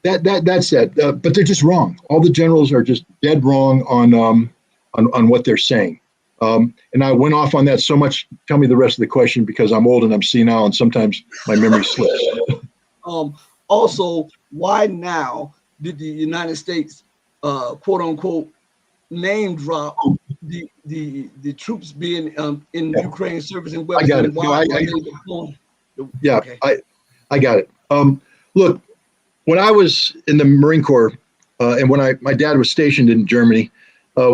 Speaker 2: that's that. But they're just wrong. All the generals are just dead wrong on what they're saying. And I went off on that so much. Tell me the rest of the question, because I'm old and I'm senile and sometimes my memory slips.
Speaker 1: Also, why now did the United States, quote unquote, name drop the troops being in Ukraine servicing weapons?
Speaker 2: I got it.
Speaker 1: Okay.
Speaker 2: I got it. Look, when I was in the Marine Corps, and when my dad was stationed in Germany,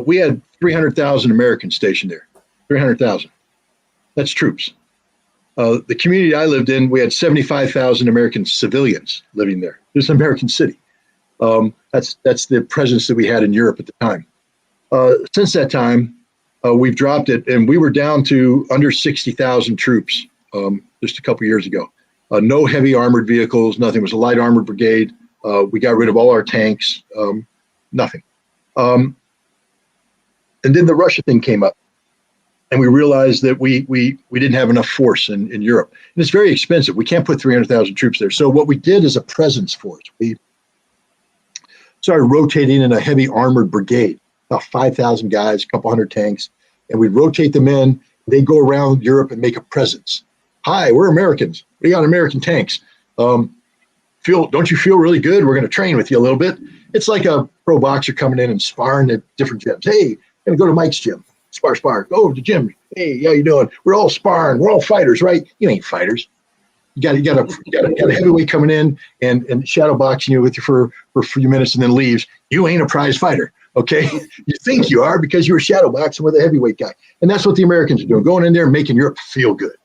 Speaker 2: we had 300,000 Americans stationed there. 300,000. That's troops. The community I lived in, we had 75,000 American civilians living there. It was an American city. That's the presence that we had in Europe at the time. Since that time, we've dropped it, and we were down to under 60,000 troops just a couple years ago. No heavy armored vehicles, nothing. It was a light armored brigade. We got rid of all our tanks, nothing. And then the Russia thing came up, and we realized that we didn't have enough force in Europe. And it's very expensive. We can't put 300,000 troops there. So what we did is a presence force. We started rotating in a heavy armored brigade, about 5,000 guys, a couple hundred tanks, and we'd rotate them in. They go around Europe and make a presence. Hi, we're Americans. We got American tanks. Don't you feel really good? We're going to train with you a little bit. It's like a pro boxer coming in and sparring at different gyms. Hey, I'm going to go to Mike's gym. Spar. Go to the gym. Hey, how you doing? We're all sparring. We're all fighters, right? You ain't fighters. You got a heavyweight coming in and shadow boxing you with you for a few minutes and then leaves. You ain't a prize fighter, okay? You think you are because you were shadow boxing with a heavyweight guy. And that's what the Americans are doing, going in there and making Europe feel good.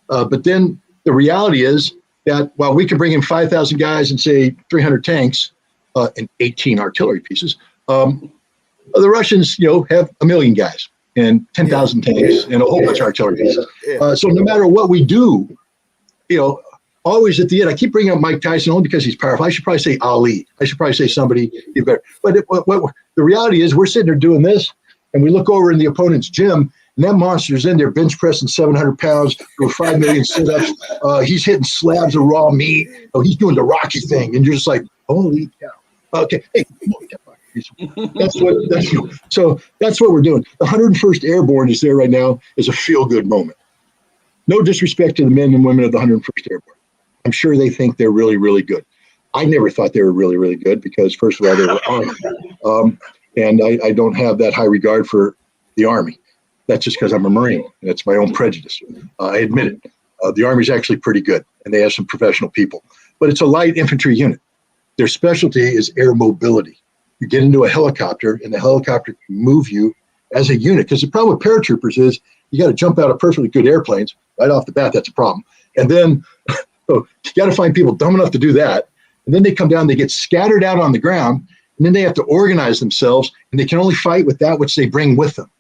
Speaker 2: But then the reality is that while we can bring in 5,000 guys and say 300 tanks and 18 artillery pieces, the Russians, have 1 million guys and 10,000 tanks and a whole bunch of artillery pieces. So no matter what we do, always at the end, I keep bringing up Mike Tyson only because he's powerful. I should probably say Ali. I should probably say somebody better. But the reality is we're sitting there doing this, and we look over in the opponent's gym, and that monster's in there bench pressing 700 pounds, doing 5 million sit-ups. He's hitting slabs of raw meat. He's doing the Rocky thing, and you're just like, holy cow. Okay, hey, that's what we're doing. The 101st Airborne is there right now is a feel-good moment. No disrespect to the men and women of the 101st Airborne. I'm sure they think they're really, really good. I never thought they were really, really good because, first of all, they were Army. And I don't have that high regard for the Army. That's just because I'm a Marine. That's my own prejudice. I admit it. The Army's actually pretty good, and they have some professional people. But it's a light infantry unit. Their specialty is air mobility. You get into a helicopter, and the helicopter can move you as a unit. Because the problem with paratroopers is you got to jump out of perfectly good airplanes. Right off the bat, that's a problem. And then so you got to find people dumb enough to do that. And then they come down, they get scattered out on the ground, and then they have to organize themselves, and they can only fight with that which they bring with them.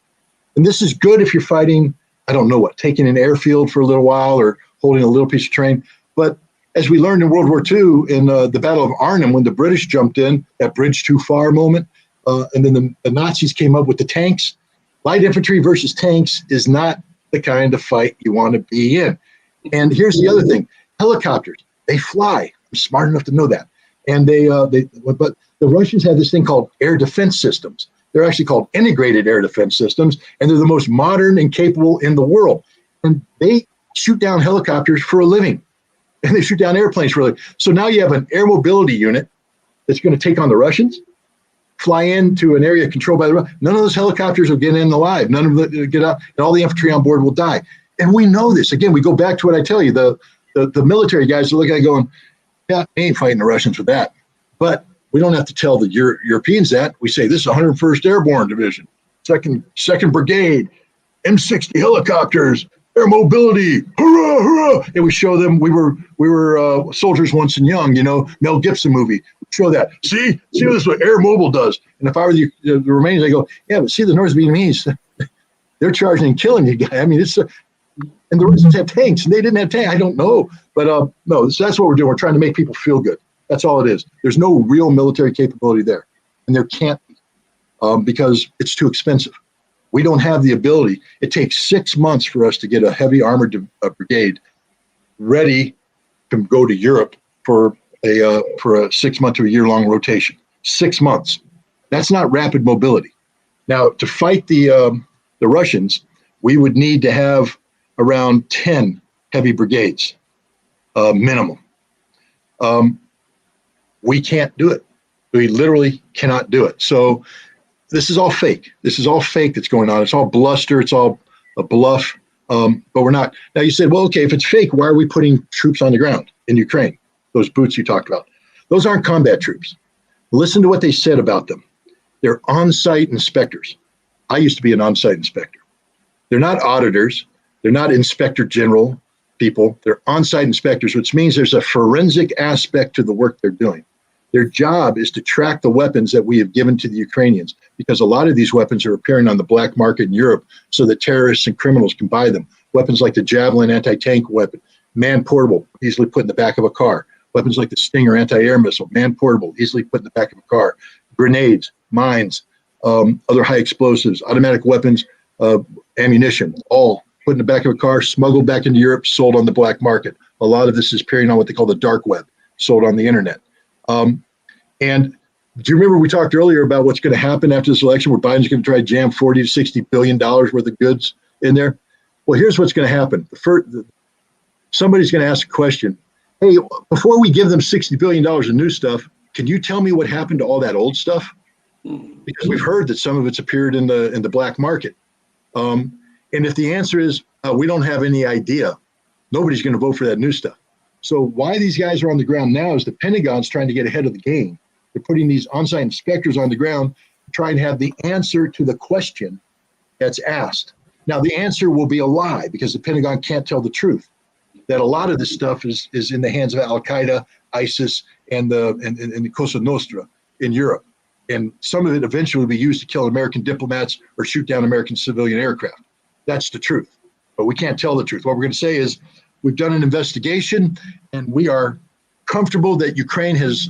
Speaker 2: And this is good if you're fighting, I don't know what, taking an airfield for a little while or holding a little piece of terrain. But as we learned in World War II in the Battle of Arnhem, when the British jumped in, that bridge too far moment, and then the Nazis came up with the tanks, light infantry versus tanks is not the kind of fight you want to be in. And here's the other thing. Helicopters, they fly. I'm smart enough to know that. And but the Russians have this thing called air defense systems. They're actually called integrated air defense systems, and they're the most modern and capable in the world. And they shoot down helicopters for a living, and they shoot down airplanes for a living. So now you have an air mobility unit that's going to take on the Russians, fly into an area controlled by the Russians. None of those helicopters will get in alive. None of them will get out, and all the infantry on board will die. And we know this. Again, we go back to what I tell you. The military guys are looking at it going, yeah, they ain't fighting the Russians with that. But we don't have to tell the Europeans that. We say, this is 101st Airborne Division, second Brigade, M60 helicopters, air mobility, hurrah, hurrah. And we show them we were soldiers once and young, Mel Gibson movie. We show that. See this is what air mobile does. And if I were the Romanians, I go, yeah, but see the North Vietnamese, they're charging and killing you guys. I mean, and the Russians have tanks, and they didn't have tanks. I don't know. But no, that's what we're doing. We're trying to make people feel good. That's all it is. There's no real military capability there. and there can't be because it's too expensive. We don't have the ability. It takes 6 months for us to get a heavy armored brigade ready to go to Europe for a 6 month to a year long rotation. 6 months. That's not rapid mobility. Now, to fight the Russians, we would need to have around 10 heavy brigades, minimum. We can't do it. We literally cannot do it. So this is all fake. This is all fake that's going on. It's all bluster. It's all a bluff. But we're not. Now you said, well, okay, if it's fake, why are we putting troops on the ground in Ukraine? Those boots you talked about. Those aren't combat troops. Listen to what they said about them. They're on-site inspectors. I used to be an on-site inspector. They're not auditors. They're not inspector general people. They're on-site inspectors, which means there's a forensic aspect to the work they're doing. Their job is to track the weapons that we have given to the Ukrainians, because a lot of these weapons are appearing on the black market in Europe so that terrorists and criminals can buy them. Weapons like the Javelin anti-tank weapon, man-portable, easily put in the back of a car. Weapons like the Stinger anti-air missile, man-portable, easily put in the back of a car. Grenades, mines, other high explosives, automatic weapons, ammunition, all put in the back of a car, smuggled back into Europe, sold on the black market. A lot of this is appearing on what they call the dark web, sold on the internet. And do you remember we talked earlier about what's going to happen after this election, where Biden's going to try to jam $40 to $60 billion worth of goods in there? Well, here's what's going to happen. Somebody's going to ask a question. Hey, before we give them $60 billion of new stuff, can you tell me what happened to all that old stuff? Because we've heard that some of it's appeared in the black market. And if the answer is we don't have any idea, nobody's going to vote for that new stuff. So why these guys are on the ground now is the Pentagon's trying to get ahead of the game. They're putting these on-site inspectors on the ground to try and have the answer to the question that's asked. Now, the answer will be a lie because the Pentagon can't tell the truth. That a lot of this stuff is in the hands of Al-Qaeda, ISIS, and the Cosa Nostra in Europe. And some of it eventually will be used to kill American diplomats or shoot down American civilian aircraft. That's the truth. But we can't tell the truth. What we're going to say is we've done an investigation and we are comfortable that Ukraine has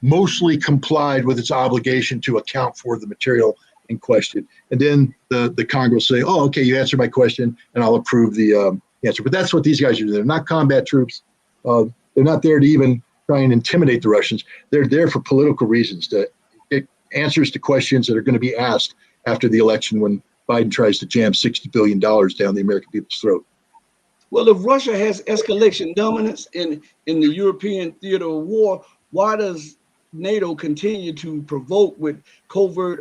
Speaker 2: mostly complied with its obligation to account for the material in question. And then the Congress will say, oh, okay, you answered my question and I'll approve the answer. But that's what these guys are doing. They're not combat troops. They're not there to even try and intimidate the Russians. They're there for political reasons, to get answers to questions that are going to be asked after the election when Biden tries to jam $60 billion down the American people's throat.
Speaker 1: Well, if Russia has escalation dominance in the European theater of war, why does NATO continue to provoke with covert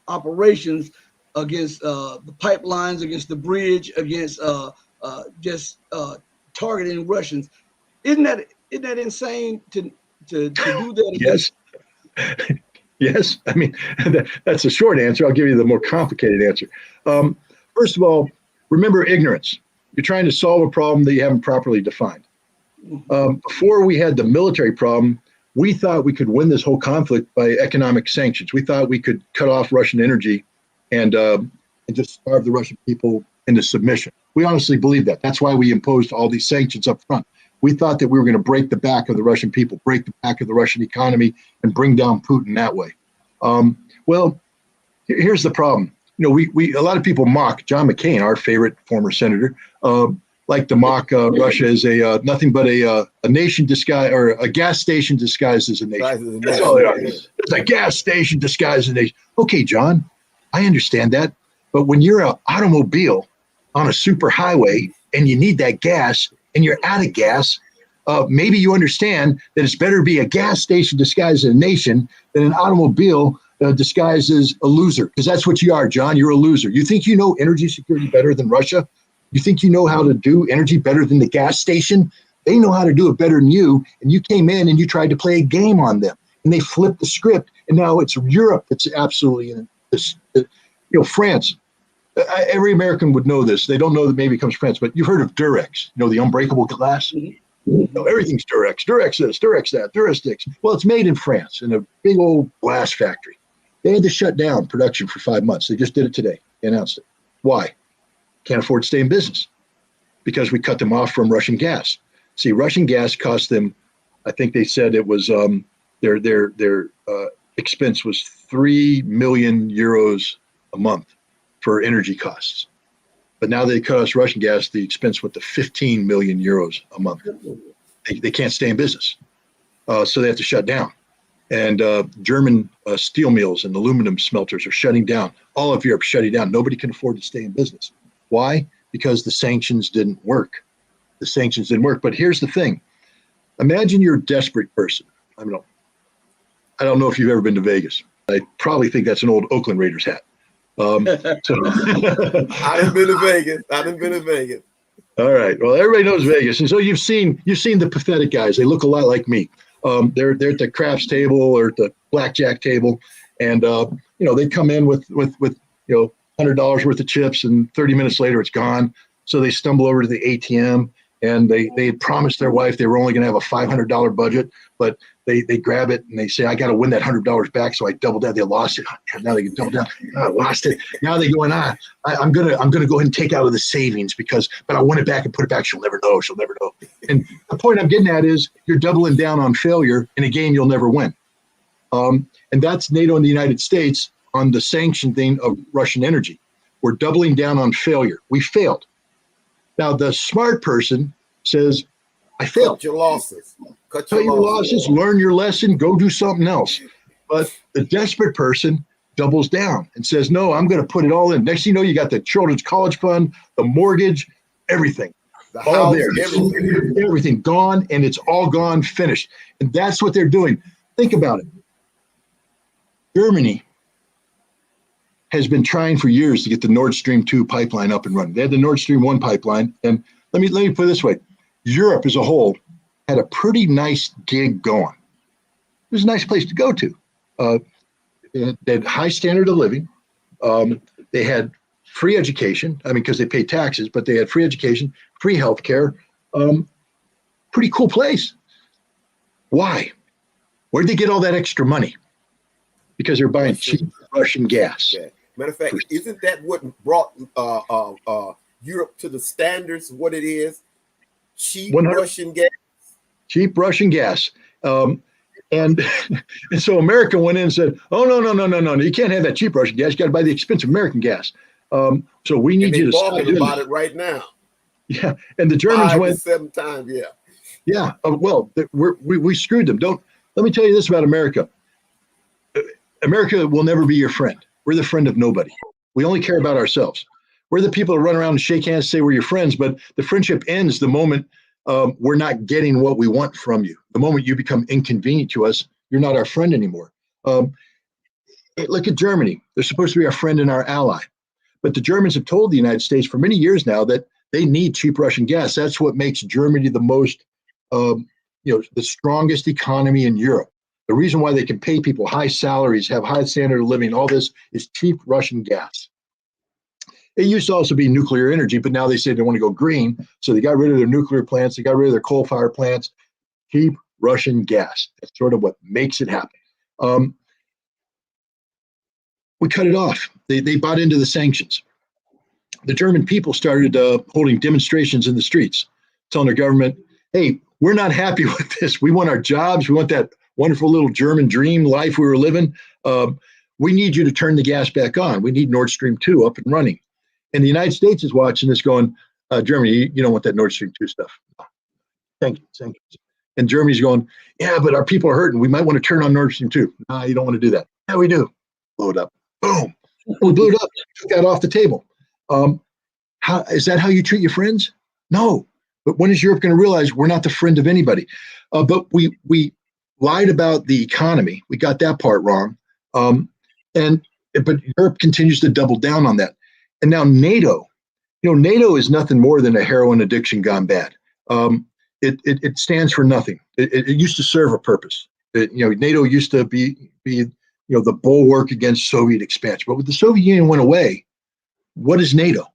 Speaker 1: operations against the pipelines, against the bridge, against just targeting Russians? Isn't that insane to do that?
Speaker 2: Yes. Yes. I mean, that's a short answer. I'll give you the more complicated answer. First of all, remember ignorance. You're trying to solve a problem that you haven't properly defined. Before we had the military problem, we thought we could win this whole conflict by economic sanctions. We thought we could cut off Russian energy and just starve the Russian people into submission. We honestly believed that. That's why we imposed all these sanctions up front. We thought that we were going to break the back of the Russian people, break the back of the Russian economy, and bring down Putin that way. Well, here's the problem. You know, we a lot of people mock John McCain, our favorite former senator, like to mock Russia as a nothing but a nation disguised, or a gas station disguised as a nation. That's all they are. It's a gas station disguised as a nation. Okay, John, I understand that, but when you're an automobile on a super highway and you need that gas and you're out of gas, maybe you understand that it's better to be a gas station disguised as a nation than an automobile disguised as a loser, because that's what you are, John. You're a loser. You think you know energy security better than Russia? You think you know how to do energy better than the gas station? They know how to do it better than you, and you came in and you tried to play a game on them, and they flipped the script, and now it's Europe that's absolutely in this. France. Every American would know this. They don't know that maybe it comes from France, but you've heard of Durex, the unbreakable glass. Everything's Durex. Durex this, Durex that, Durastix. Well, it's made in France in a big old glass factory. They had to shut down production for 5 months. They just did it today. They announced it. Why? Can't afford to stay in business because we cut them off from Russian gas. See, Russian gas cost them, I think they said it was their expense was 3 million euros a month for energy costs. But now they cut us Russian gas, the expense went to 15 million euros a month. They can't stay in business. So they have to shut down. And German steel mills and aluminum smelters are shutting down. All of Europe shutting down. Nobody can afford to stay in business. Why? Because the sanctions didn't work. The sanctions didn't work. But here's the thing. Imagine you're a desperate person. I don't know if you've ever been to Vegas. I probably think that's an old Oakland Raiders hat.
Speaker 3: I done been to Vegas.
Speaker 2: All right. Well, everybody knows Vegas, and so you've seen the pathetic guys. They look a lot like me. They're at the craps table or at the blackjack table, and they come in with $100 worth of chips, and 30 minutes later it's gone. So they stumble over to the ATM, and they had promised their wife they were only going to have a $500 budget, but they grab it and they say, I got to win that $100 back. So I doubled down. They lost it. Now they can double down. I lost it. Now they going, I'm gonna go ahead and take out of the savings but I want it back and put it back. She'll never know. And the point I'm getting at is you're doubling down on failure in a game you'll never win. And that's NATO and the United States on the sanction thing of Russian energy. We're doubling down on failure. We failed. Now the smart person says, I failed.
Speaker 3: Cut your losses.
Speaker 2: Cut your losses, learn your lesson, go do something else. But the desperate person doubles down and says, no, I'm going to put it all in. Next thing you know, you got the children's college fund, the mortgage, everything.
Speaker 3: The
Speaker 2: all
Speaker 3: house,
Speaker 2: there. Everything gone, and it's all gone, finished. And that's what they're doing. Think about it. Germany has been trying for years to get the Nord Stream 2 pipeline up and running. They had the Nord Stream 1 pipeline. And let me put it this way. Europe as a whole had a pretty nice gig going. It was a nice place to go to. They had high standard of living. They had free education. Because they paid taxes, but they had free education, free healthcare. Pretty cool place. Why? Where'd they get all that extra money? Because they're buying cheap Russian gas.
Speaker 3: Yeah. Matter of fact, isn't that what brought Europe to the standards of what it is? Cheap 100. Russian gas.
Speaker 2: Cheap Russian gas. And so America went in and said, oh, no. You can't have that cheap Russian gas. You got to buy the expensive American gas. So we need you to stop doing
Speaker 3: about it right now.
Speaker 2: Yeah. And the Germans went
Speaker 3: 7 times. Yeah.
Speaker 2: Yeah. Well, we screwed them. Let me tell you this about America. America will never be your friend. We're the friend of nobody. We only care about ourselves. We're the people who run around and shake hands and say we're your friends, but the friendship ends the moment we're not getting what we want from you. The moment you become inconvenient to us, you're not our friend anymore. Look at Germany. They're supposed to be our friend and our ally. But the Germans have told the United States for many years now that they need cheap Russian gas. That's what makes Germany the most, the strongest economy in Europe. The reason why they can pay people high salaries, have high standard of living, all this is cheap Russian gas. It used to also be nuclear energy, but now they say they want to go green. So they got rid of their nuclear plants. They got rid of their coal-fired plants. Cheap Russian gas. That's sort of what makes it happen. We cut it off. They bought into the sanctions. The German people started holding demonstrations in the streets, telling their government, hey, we're not happy with this. We want our jobs. We want that wonderful little German dream life we were living. We need you to turn the gas back on. We need Nord Stream 2 up and running. And the United States is watching this going, Germany, you don't want that Nord Stream 2 stuff. Thank you. And Germany's going, yeah, but our people are hurting. We might want to turn on Nord Stream 2. No, you don't want to do that. Yeah, we do. Blow it up. Boom. We blew it up. Took that off the table. Is that how you treat your friends? No. But when is Europe going to realize we're not the friend of anybody? But we lied about the economy. We got that part wrong. But Europe continues to double down on that. And now NATO, NATO is nothing more than a heroin addiction gone bad. It stands for nothing. It used to serve a purpose. NATO used to be the bulwark against Soviet expansion. But when the Soviet Union went away, what is NATO?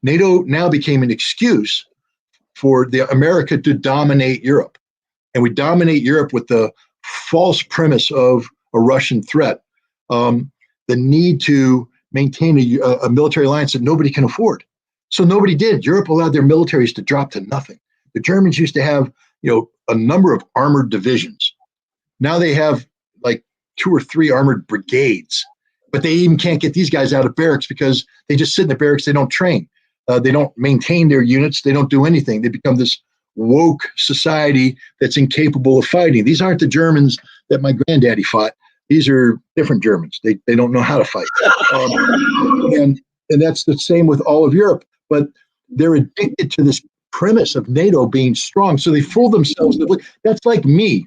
Speaker 2: NATO now became an excuse for America to dominate Europe. And we dominate Europe with the false premise of a Russian threat, the need to maintain a military alliance that nobody can afford. So nobody did. Europe allowed their militaries to drop to nothing. The Germans used to have, a number of armored divisions. Now they have like 2 or 3 armored brigades. But they even can't get these guys out of barracks because they just sit in the barracks. They don't train. They don't maintain their units. They don't do anything. They become this woke society that's incapable of fighting. These aren't the Germans that my granddaddy fought. These are different Germans. They don't know how to fight. And that's the same with all of Europe. But they're addicted to this premise of NATO being strong. So they fool themselves. That's like me.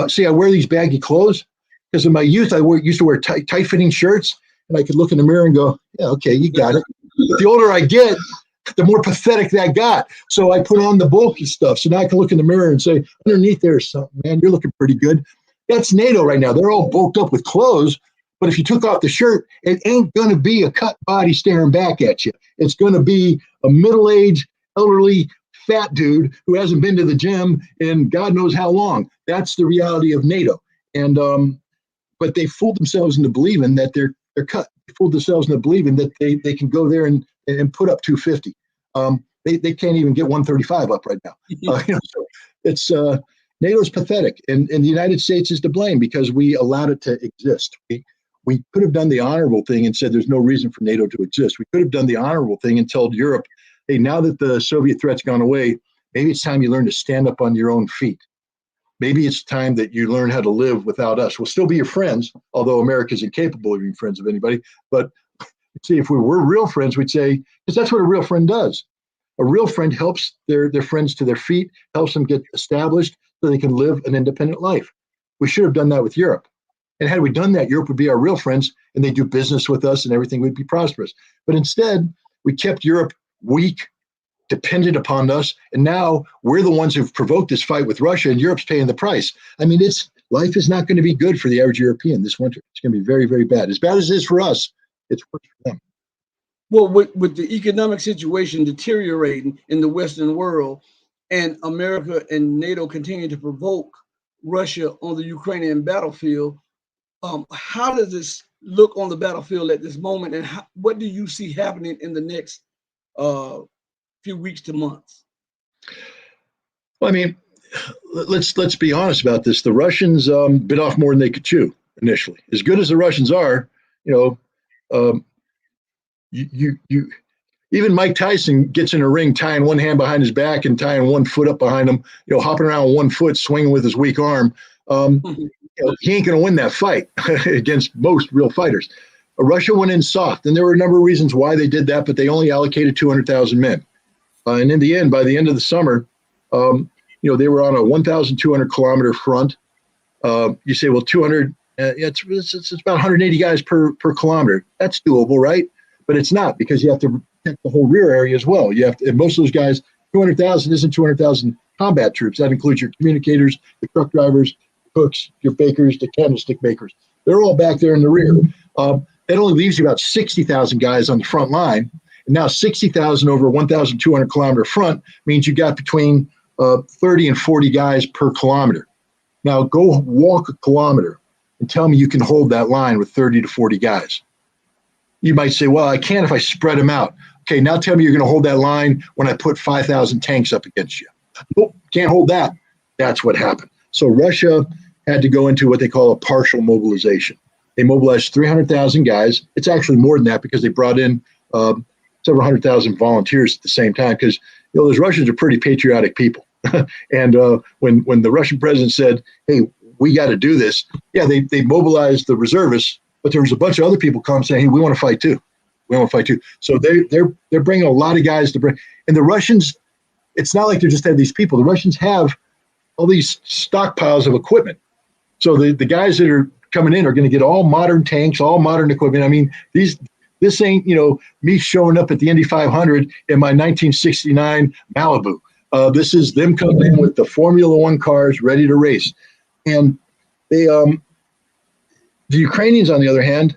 Speaker 2: See, I wear these baggy clothes because in my youth, used to wear tight-fitting shirts, and I could look in the mirror and go, yeah, okay, you got it. But the older I get, the more pathetic that got. So I put on the bulky stuff. So now I can look in the mirror and say, underneath there's something, man, you're looking pretty good. That's NATO right now. They're all bulked up with clothes. But if you took off the shirt, it ain't going to be a cut body staring back at you. It's going to be a middle-aged, elderly, fat dude who hasn't been to the gym in God knows how long. That's the reality of NATO. And but they fooled themselves into believing that they're cut. They fooled themselves into believing that they can go there and put up 250. They can't even get 135 up right now. So it's NATO's pathetic, and the United States is to blame because we allowed it to exist. We could have done the honorable thing and said there's no reason for NATO to exist. We could have done the honorable thing and told Europe, hey, now that the Soviet threat's gone away, maybe it's time you learn to stand up on your own feet. Maybe it's time that you learn how to live without us. We'll still be your friends, although America's incapable of being friends of anybody. But see, if we were real friends, we'd say, because that's what a real friend does. A real friend helps their friends to their feet, helps them get established so they can live an independent life. We should have done that with Europe. And had we done that, Europe would be our real friends and they'd do business with us and everything would be prosperous. But instead, we kept Europe weak, dependent upon us. And now we're the ones who've provoked this fight with Russia and Europe's paying the price. I mean, life is not going to be good for the average European this winter. It's going to be very, very bad. As bad as it is for us, it's worse for them.
Speaker 1: Well, with the economic situation deteriorating in the Western world and America and NATO continue to provoke Russia on the Ukrainian battlefield, how does this look on the battlefield at this moment, and what do you see happening in the next few weeks to months?
Speaker 2: Well, I mean, let's be honest about this. The Russians bit off more than they could chew initially. As good as the Russians are, even Mike Tyson gets in a ring tying one hand behind his back and tying one foot up behind him, hopping around with one foot, swinging with his weak arm. He ain't going to win that fight against most real fighters. Russia went in soft, and there were a number of reasons why they did that, but they only allocated 200,000 men. And in the end, by the end of the summer, they were on a 1,200 kilometer front. You say, well, 200, it's about 180 guys per kilometer. That's doable, right? But it's not, because you have to protect the whole rear area as well. You have to, and most of those guys, 200,000 isn't 200,000 combat troops. That includes your communicators, the truck drivers, cooks, your bakers, the candlestick makers. They're all back there in the rear. That only leaves you about 60,000 guys on the front line. And now 60,000 over a 1,200 kilometer front means you got between 30 and 40 guys per kilometer. Now go walk a kilometer and tell me you can hold that line with 30 to 40 guys. You might say, well, I can if I spread them out. Okay, now tell me you're going to hold that line when I put 5,000 tanks up against you. Nope, can't hold that. That's what happened. So Russia had to go into what they call a partial mobilization. They mobilized 300,000 guys. It's actually more than that because they brought in several 100,000 volunteers at the same time, because those Russians are pretty patriotic people. And when the Russian president said, hey, we got to do this, yeah, they mobilized the reservists, but there was a bunch of other people come saying, hey, we want to fight too. We want to fight too. So they're bringing a lot of guys to bring. And the Russians, it's not like they just have these people. The Russians have all these stockpiles of equipment. So the guys that are coming in are going to get all modern tanks, all modern equipment. I mean, this ain't, me showing up at the Indy 500 in my 1969 Malibu. This is them coming in with the Formula One cars ready to race. And the Ukrainians, on the other hand,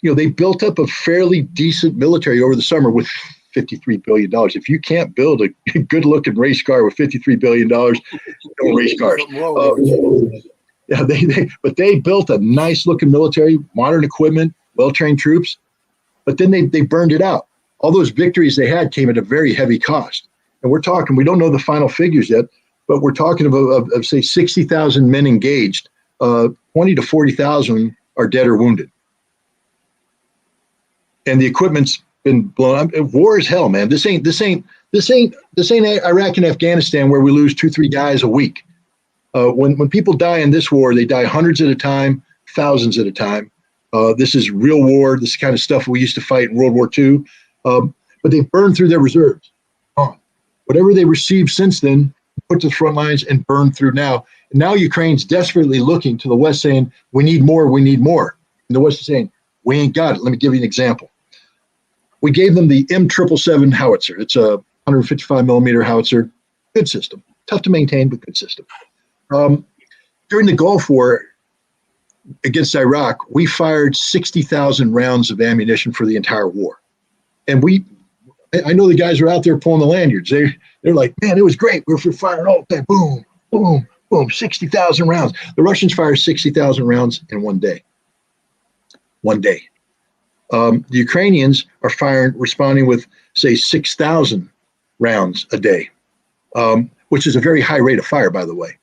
Speaker 2: they built up a fairly decent military over the summer with $53 billion. If you can't build a good-looking race car with $53 billion, don't race cars. Yeah, they built a nice-looking military, modern equipment, well-trained troops, but then they burned it out. All those victories they had came at a very heavy cost. And we don't know the final figures yet, but we're talking of say, 60,000 men engaged 20 to 40,000 are dead or wounded. And the equipment's been blown up. War is hell, man. This ain't Iraq and Afghanistan where we lose 2-3 guys a week. When people die in this war, they die hundreds at a time, thousands at a time. This is real war. This is the kind of stuff we used to fight in World War II. But they burned through their reserves. Whatever they received since then, put to the front lines and burned through now. And now Ukraine's desperately looking to the West saying, we need more, we need more. And the West is saying, we ain't got it. Let me give you an example. We gave them the M777 howitzer. It's a 155 millimeter howitzer. Good system. Tough to maintain, but good system. During the Gulf War against Iraq, we fired 60,000 rounds of ammunition for the entire war. And I know the guys are out there pulling the lanyards. They're like, man, it was great. We were firing all the time. Boom, boom, boom, 60,000 rounds. The Russians fired 60,000 rounds in one day. One day. The Ukrainians are responding with, say, 6,000 rounds a day, which is a very high rate of fire, by the way.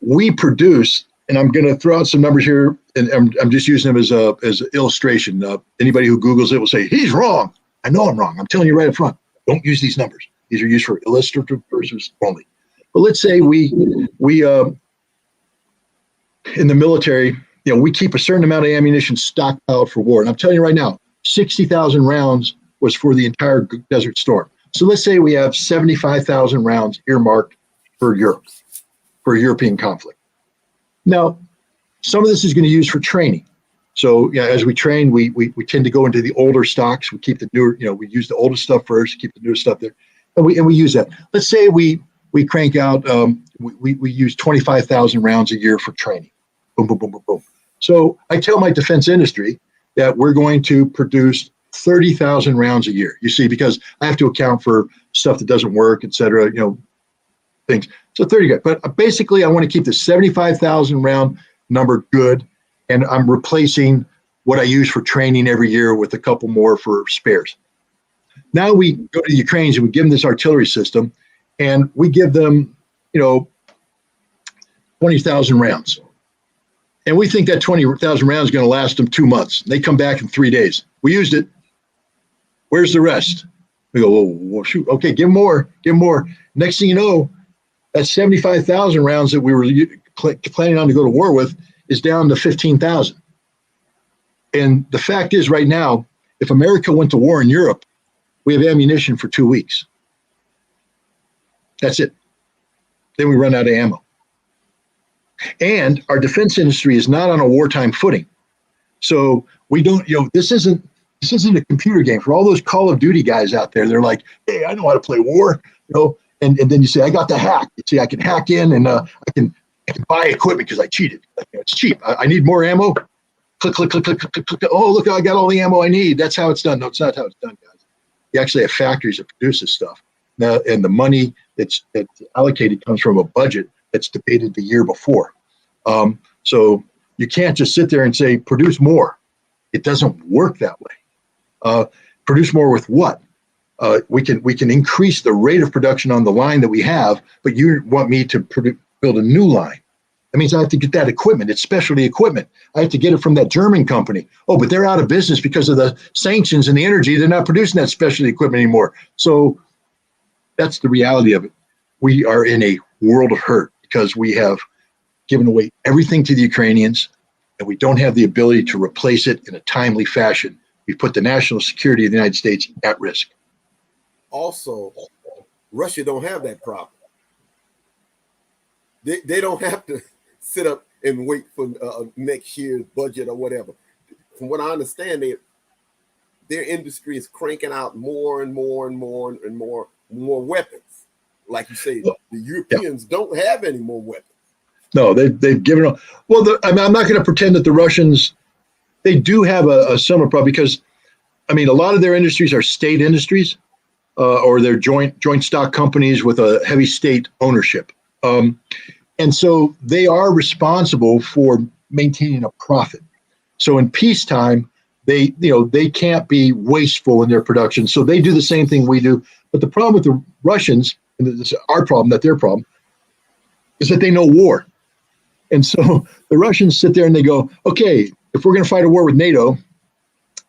Speaker 2: We produce, and I'm going to throw out some numbers here, and I'm just using them as an illustration. Anybody who Googles it will say, he's wrong. I know I'm wrong. I'm telling you right up front. Don't use these numbers. These are used for illustrative purposes only. But let's say we in the military, we keep a certain amount of ammunition stockpiled for war. And I'm telling you right now, 60,000 rounds was for the entire Desert Storm. So let's say we have 75,000 rounds earmarked for Europe, for a European conflict. Now, some of this is going to use for training. So as we train, we tend to go into the older stocks. We keep the newer, we use the oldest stuff first, keep the newer stuff there, and we use that. Let's say we crank out, we use 25,000 rounds a year for training. Boom, boom, boom, boom, boom. So I tell my defense industry that we're going to produce 30,000 rounds a year. You see, because I have to account for stuff that doesn't work, et cetera, things. So 30 good. But basically, I want to keep the 75,000 round number good. And I'm replacing what I use for training every year with a couple more for spares. Now we go to the Ukrainians and we give them this artillery system, and we give them, 20,000 rounds. And we think that 20,000 rounds is going to last them 2 months. They come back in 3 days. We used it. Where's the rest? We go, well, shoot. Okay, give them more. Give them more. Next thing you know, that 75,000 rounds that we were planning on to go to war with is down to 15,000. And the fact is right now, if America went to war in Europe, we have ammunition for 2 weeks. That's it. Then we run out of ammo. And our defense industry is not on a wartime footing. So we don't, this isn't a computer game. For all those Call of Duty guys out there, they're like, hey, I know how to play war, and then you say, I got the hack. You see, I can hack in and I can buy equipment because I cheated. It's cheap. I need more ammo. Click, click, click, click, click, click. Oh, look, I got all the ammo I need. That's how it's done. No, it's not how it's done, guys. You actually have factories that produce this stuff. Now, and the money that's allocated comes from a budget that's debated the year before. So you can't just sit there and say, produce more. It doesn't work that way. Produce more with what? We can increase the rate of production on the line that we have, but you want me to build a new line. That means I have to get that equipment. It's specialty equipment. I have to get it from that German company. Oh, but they're out of business because of the sanctions and the energy. They're not producing that specialty equipment anymore. So that's the reality of it. We are in a world of hurt because we have given away everything to the Ukrainians, and we don't have the ability to replace it in a timely fashion. We put the national security of the United States at risk.
Speaker 3: Also, Russia don't have that problem. They don't have to sit up and wait for next year's budget or whatever. From what I understand, their industry is cranking out more and more and more and more weapons. Like you say, the Europeans don't have any more weapons.
Speaker 2: No, they've given up. Well, I'm not going to pretend that the Russians, they do have a similar problem because, a lot of their industries are state industries or they're joint stock companies with a heavy state ownership. And so they are responsible for maintaining a profit. So in peacetime, they can't be wasteful in their production. So they do the same thing we do. But the problem with the Russians, and this is our problem, not their problem, is that they know war. And so the Russians sit there and they go, okay, if we're going to fight a war with NATO,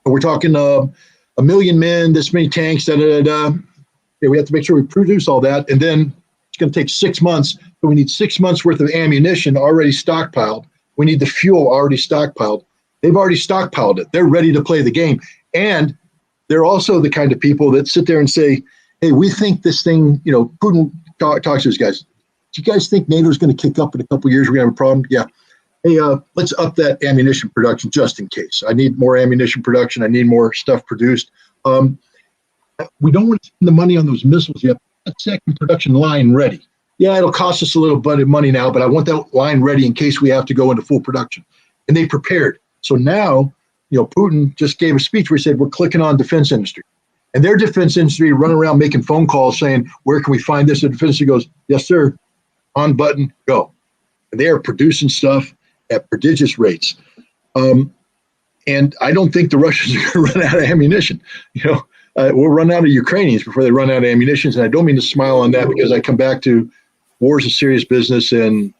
Speaker 2: we're talking 1 million men, this many tanks, Okay, we have to make sure we produce all that. And then it's going to take 6 months. So we need 6 months worth of ammunition already stockpiled. We need the fuel already stockpiled. They've already stockpiled it. They're ready to play the game. And they're also the kind of people that sit there and say, hey, we think this thing, Putin talks to his guys. Do you guys think NATO's going to kick up in a couple of years? We're going to have a problem? Yeah. Hey, let's up that ammunition production just in case. I need more ammunition production. I need more stuff produced. We don't want to spend the money on those missiles yet. That second production line ready. Yeah, it'll cost us a little bit of money now, but I want that line ready in case we have to go into full production. And they prepared. So now, Putin just gave a speech where he said, we're clicking on defense industry. And their defense industry run around making phone calls saying, where can we find this? The defense industry goes, yes, sir. On button, go. And they are producing stuff at prodigious rates. And I don't think the Russians are going to run out of ammunition. We'll run out of Ukrainians before they run out of ammunition. And I don't mean to smile on that because I come back to war is a serious business, and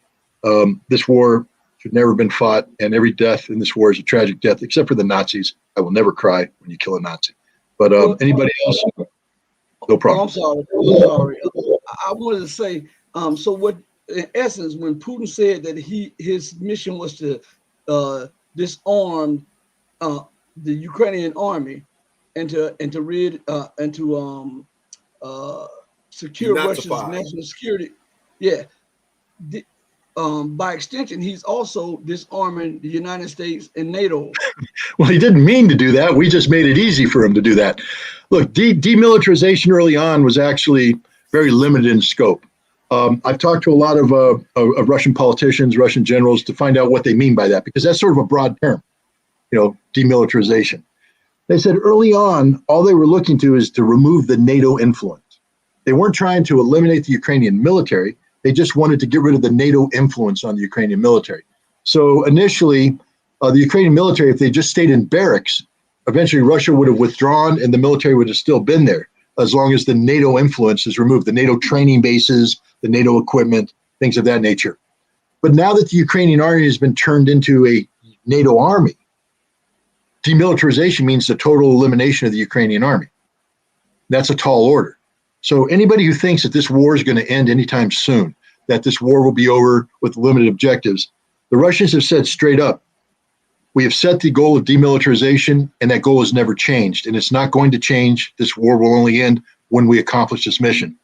Speaker 2: this war should never have been fought. And every death in this war is a tragic death, except for the Nazis. I will never cry when you kill a Nazi. But anybody else, no problem.
Speaker 1: I'm sorry. I wanted to say, so what, in essence, when Putin said that his mission was to disarm the Ukrainian army and to secure Russia's national security, by extension, he's also disarming the United States and NATO.
Speaker 2: Well, he didn't mean to do that. We just made it easy for him to do that. Look, demilitarization early on was actually very limited in scope. I've talked to a lot of Russian politicians, Russian generals, to find out what they mean by that, because that's sort of a broad term, demilitarization. They said early on, all they were looking to is to remove the NATO influence. They weren't trying to eliminate the Ukrainian military. They just wanted to get rid of the NATO influence on the Ukrainian military. So initially, the Ukrainian military, if they just stayed in barracks, eventually Russia would have withdrawn and the military would have still been there as long as the NATO influence is removed, the NATO training bases, the NATO equipment, things of that nature. But now that the Ukrainian army has been turned into a NATO army, demilitarization means the total elimination of the Ukrainian army. That's a tall order. So anybody who thinks that this war is going to end anytime soon, that this war will be over with limited objectives, the Russians have said straight up, we have set the goal of demilitarization, and that goal has never changed, and it's not going to change. This war will only end when we accomplish this mission.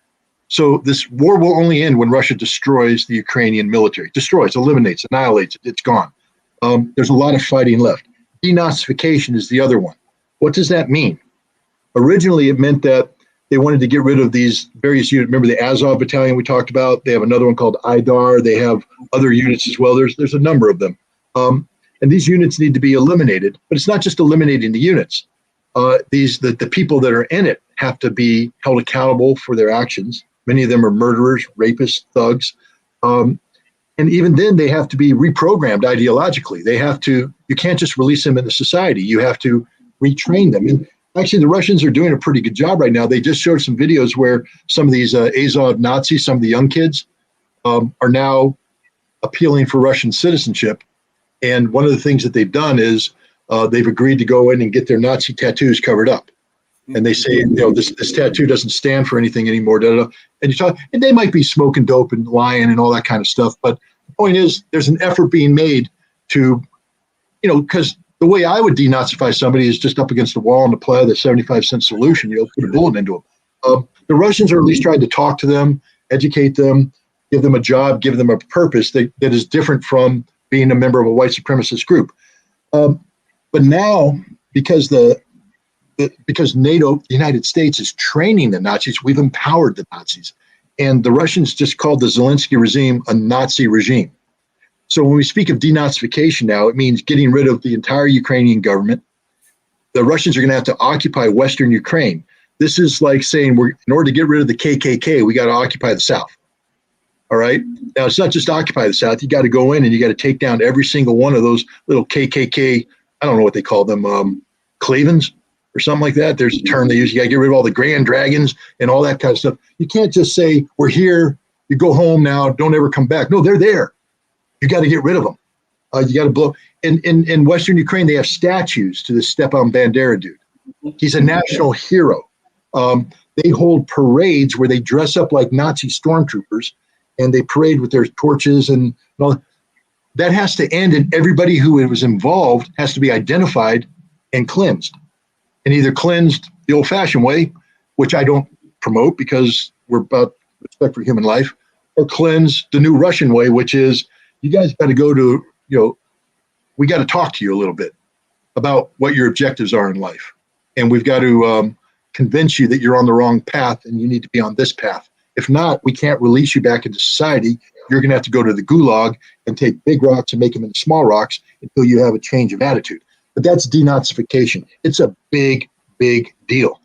Speaker 2: So this war will only end when Russia destroys the Ukrainian military, destroys, eliminates, annihilates it. It's gone. There's a lot of fighting left. Denazification is the other one. What does that mean? Originally, it meant that they wanted to get rid of these various units. Remember the Azov battalion we talked about? They have another one called IDAR. They have other units as well. There's a number of them. And these units need to be eliminated. But it's not just eliminating the units. The people that are in it have to be held accountable for their actions. Many of them are murderers, rapists, thugs. And even then, they have to be reprogrammed ideologically. You can't just release them into society. You have to retrain them. And actually, the Russians are doing a pretty good job right now. They just showed some videos where some of these Azov Nazis, some of the young kids, are now appealing for Russian citizenship. And one of the things that they've done is they've agreed to go in and get their Nazi tattoos covered up. And they say, this tattoo doesn't stand for anything anymore. And they might be smoking dope and lying and all that kind of stuff. But the point is, there's an effort being made to, because the way I would denazify somebody is just up against the wall and apply the 75-cent solution. Put a bullet into them. The Russians are at least trying to talk to them, educate them, give them a job, give them a purpose that is different from being a member of a white supremacist group. But now, because NATO, the United States, is training the Nazis, we've empowered the Nazis. And the Russians just called the Zelensky regime a Nazi regime. So when we speak of denazification now, it means getting rid of the entire Ukrainian government. The Russians are going to have to occupy Western Ukraine. This is like saying in order to get rid of the KKK, we got to occupy the South. All right. Now, it's not just occupy the South. You got to go in and you got to take down every single one of those little KKK, I don't know what they call them, clavens or something like that. There's a term they use. You got to get rid of all the grand dragons and all that kind of stuff. You can't just say, we're here, you go home now, don't ever come back. No, they're there. You got to get rid of them. You got to blow. In Western Ukraine, they have statues to the Stepan Bandera dude. He's a national hero. They hold parades where they dress up like Nazi stormtroopers, and they parade with their torches and all. That has to end, and everybody who was involved has to be identified and cleansed. And either cleansed the old-fashioned way, which I don't promote because we're about respect for human life, or cleanse the new Russian way, which is you guys got to go to, we got to talk to you a little bit about what your objectives are in life. And we've got to convince you that you're on the wrong path and you need to be on this path. If not, we can't release you back into society. You're going to have to go to the gulag and take big rocks and make them into small rocks until you have a change of attitude. But that's denazification. It's a big, big deal.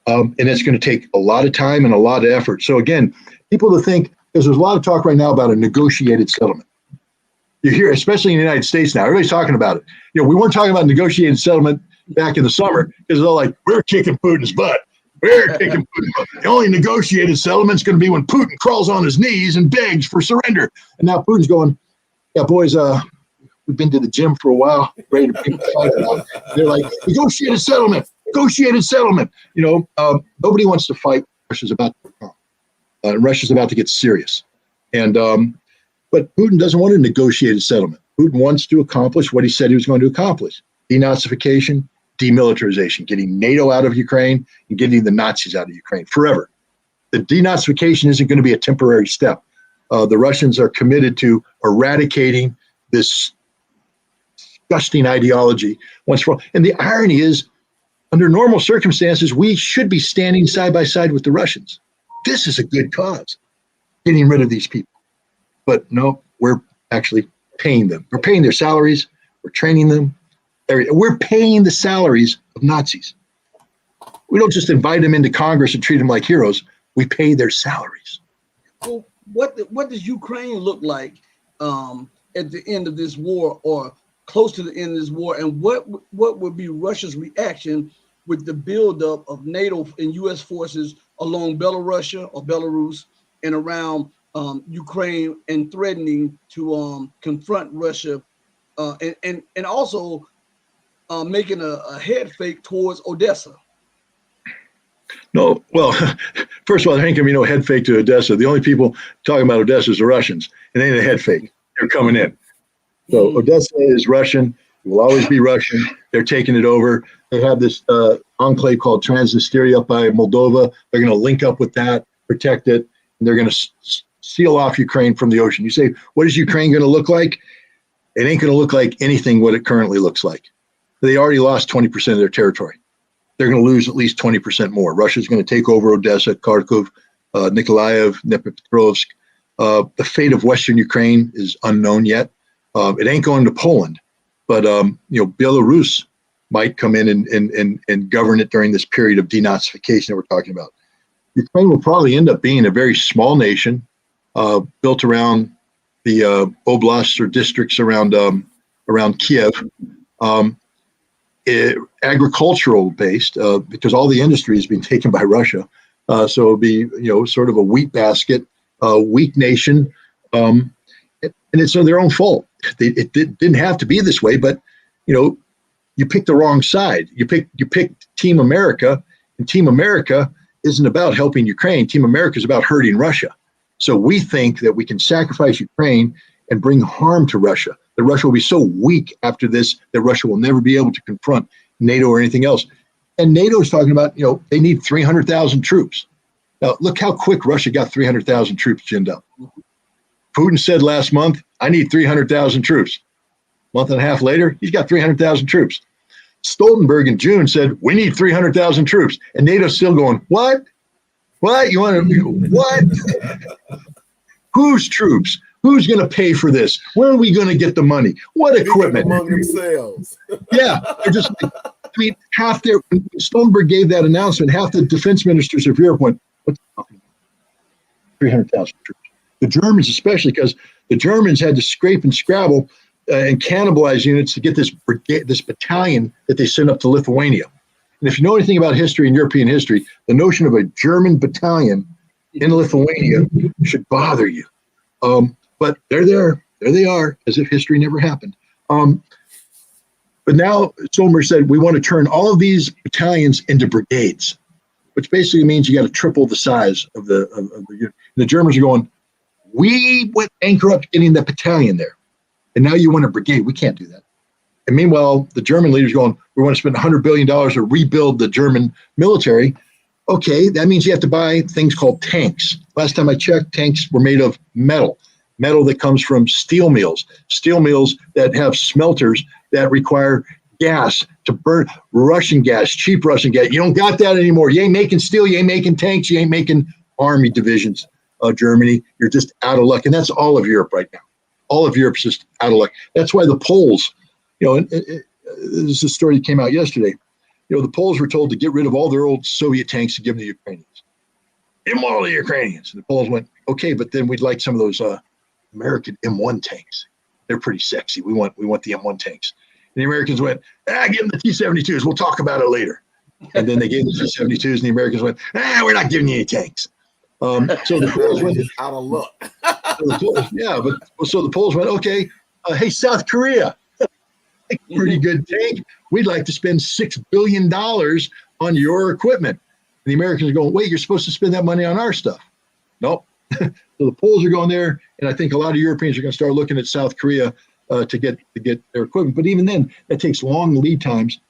Speaker 2: And it's going to take a lot of time and a lot of effort. So again, people to think, because there's a lot of talk right now about a negotiated settlement. You hear, especially in the United States now, everybody's talking about it. We weren't talking about negotiated settlement back in the summer because it's all like, we're kicking Putin's butt. We're kicking Putin's butt. The only negotiated settlement's going to be when Putin crawls on his knees and begs for surrender. And now Putin's going, yeah, boys, we've been to the gym for a while, ready to pick the fight out. They're like, negotiated settlement, negotiated settlement. Nobody wants to fight. Russia's about to come. Russia's about to get serious. And but Putin doesn't want a negotiated settlement. Putin wants to accomplish what he said he was going to accomplish: denazification, demilitarization, getting NATO out of Ukraine and getting the Nazis out of Ukraine forever. The denazification isn't going to be a temporary step. The Russians are committed to eradicating this disgusting ideology once for all. And the irony is, under normal circumstances, we should be standing side by side with the Russians. This is a good cause, getting rid of these people. But no, we're actually paying them. We're paying their salaries. We're training them. We're paying the salaries of Nazis. We don't just invite them into Congress and treat them like heroes. We pay their salaries.
Speaker 1: Well, what does Ukraine look like at the end of this war, or close to the end of this war? And what would be Russia's reaction with the buildup of NATO and U.S. forces along Belarus and around Ukraine, and threatening to confront Russia, and also making a head fake towards Odessa?
Speaker 2: No, well, first of all, there ain't gonna be no head fake to Odessa. The only people talking about Odessa is the Russians. It ain't a head fake. They're coming in. So Odessa is Russian. It will always be Russian. They're taking it over. They have this enclave called Transnistria up by Moldova. They're going to link up with that, protect it, and they're going to seal off Ukraine from the ocean. You say, what is Ukraine going to look like? It ain't going to look like anything what it currently looks like. They already lost 20% of their territory. They're going to lose at least 20% more. Russia's going to take over Odessa, Kharkov, Nikolaev, Dnipropetrovsk. The fate of Western Ukraine is unknown yet. It ain't going to Poland, but Belarus might come in and govern it during this period of denazification that we're talking about. Ukraine will probably end up being a very small nation, built around the oblasts or districts around Kiev, agricultural based, because all the industry has been taken by Russia. So it'll be sort of a wheat basket, weak nation, and it's their own fault. It didn't have to be this way, but you picked the wrong side. You picked Team America, and Team America isn't about helping Ukraine. Team America is about hurting Russia. So we think that we can sacrifice Ukraine and bring harm to Russia, that Russia will be so weak after this that Russia will never be able to confront NATO or anything else. And NATO is talking about, they need 300,000 troops. Now, look how quick Russia got 300,000 troops ginned up. Putin said last month, I need 300,000 troops. Month and a half later, he's got 300,000 troops. Stoltenberg in June said, we need 300,000 troops. And NATO's still going, what? What? You want to, what? Whose troops? Who's going to pay for this? Where are we going to get the money? What equipment?
Speaker 3: Among themselves.
Speaker 2: Yeah, they're just, when Stoltenberg gave that announcement, half the defense ministers of Europe went, what's 300,000 troops? The Germans especially, because the Germans had to scrape and scrabble and cannibalize units to get this battalion that they sent up to Lithuania. And if you know anything about history and European history, the notion of a German battalion in Lithuania should bother you. But they're there. There they are, as if history never happened. But now Stoltenberg said, we want to turn all of these battalions into brigades, which basically means you got to triple the size of the unit. The Germans are going, we went bankrupt getting that battalion there. And now you want a brigade. We can't do that. And meanwhile, the German leaders going, we want to spend $100 billion to rebuild the German military. Okay, that means you have to buy things called tanks. Last time I checked, tanks were made of metal that comes from steel mills that have smelters that require gas to burn, Russian gas, cheap Russian gas. You don't got that anymore. You ain't making steel, you ain't making tanks, you ain't making army divisions, Germany. You're just out of luck. And that's all of Europe right now. All of Europe's just out of luck. That's why the Poles, this is a story that came out yesterday. The Poles were told to get rid of all their old Soviet tanks and give them to the Ukrainians. Give them all to the Ukrainians. And the Poles went, okay, but then we'd like some of those American M1 tanks. They're pretty sexy. We want the M1 tanks. And the Americans went, give them the T-72s. We'll talk about it later. And then they gave the T-72s, and the Americans went, we're not giving you any tanks. So the Poles went
Speaker 3: out of luck.
Speaker 2: So the Poles went, okay, hey, South Korea, pretty good tank. We'd like to spend $6 billion on your equipment. And the Americans are going, wait, you're supposed to spend that money on our stuff. Nope. So the Poles are going there, and I think a lot of Europeans are going to start looking at South Korea to get their equipment. But even then, that takes long lead times.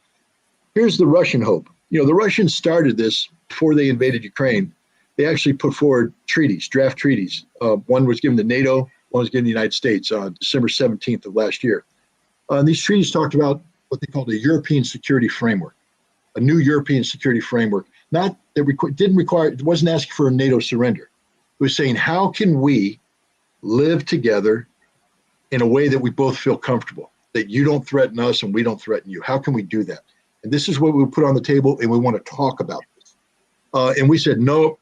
Speaker 2: Here's the Russian hope. The Russians started this before they invaded Ukraine. They actually put forward treaties, draft treaties. One was given to NATO, one was given to the United States on December 17th of last year. And these treaties talked about what they called a European security framework, a new European security framework. Not that it wasn't asking for a NATO surrender. It was saying, how can we live together in a way that we both feel comfortable, that you don't threaten us and we don't threaten you? How can we do that? And this is what we put on the table, and we want to talk about this. And we said, no,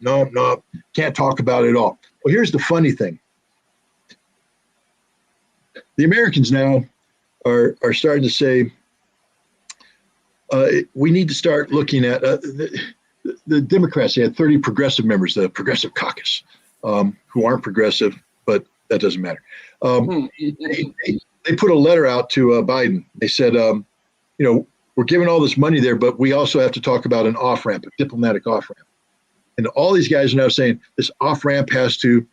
Speaker 2: can't talk about it at all. Well, here's the funny thing. The Americans now are starting to say, we need to start looking at the Democrats. They had 30 progressive members, the Progressive Caucus, who aren't progressive, but that doesn't matter. They put a letter out to Biden. They said, we're giving all this money there, but we also have to talk about an off-ramp, a diplomatic off-ramp. And all these guys are now saying this off-ramp has to,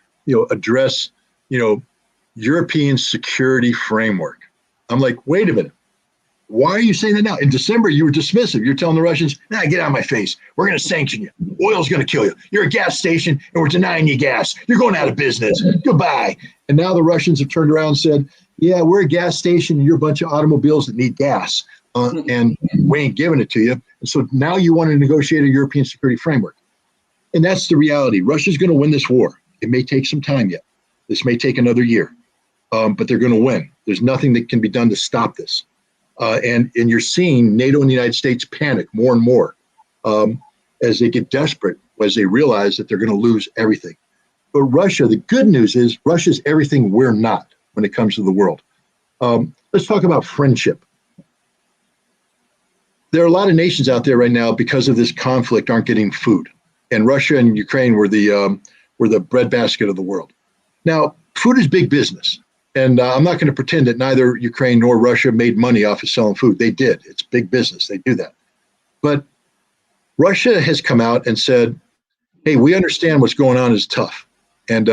Speaker 2: address, European security framework. I'm like, wait a minute. Why are you saying that now? In December, you were dismissive. You're telling the Russians, get out of my face. We're going to sanction you. Oil's going to kill you. You're a gas station, and we're denying you gas. You're going out of business. Goodbye. And now the Russians have turned around and said, yeah, we're a gas station, and you're a bunch of automobiles that need gas, and we ain't giving it to you. And so now you want to negotiate a European security framework. And that's the reality. Russia's going to win this war. It may take some time yet. This may take another year, but they're going to win. There's nothing that can be done to stop this. And you're seeing NATO and the United States panic more and more as they get desperate, as they realize that they're going to lose everything. But Russia, the good news is Russia's everything we're not when it comes to the world. Let's talk about friendship. There are a lot of nations out there right now because of this conflict aren't getting food. And Russia and Ukraine were the breadbasket of the world. Now, food is big business. And I'm not going to pretend that neither Ukraine nor Russia made money off of selling food. They did. It's big business. They do that. But Russia has come out and said, hey, we understand what's going on is tough. And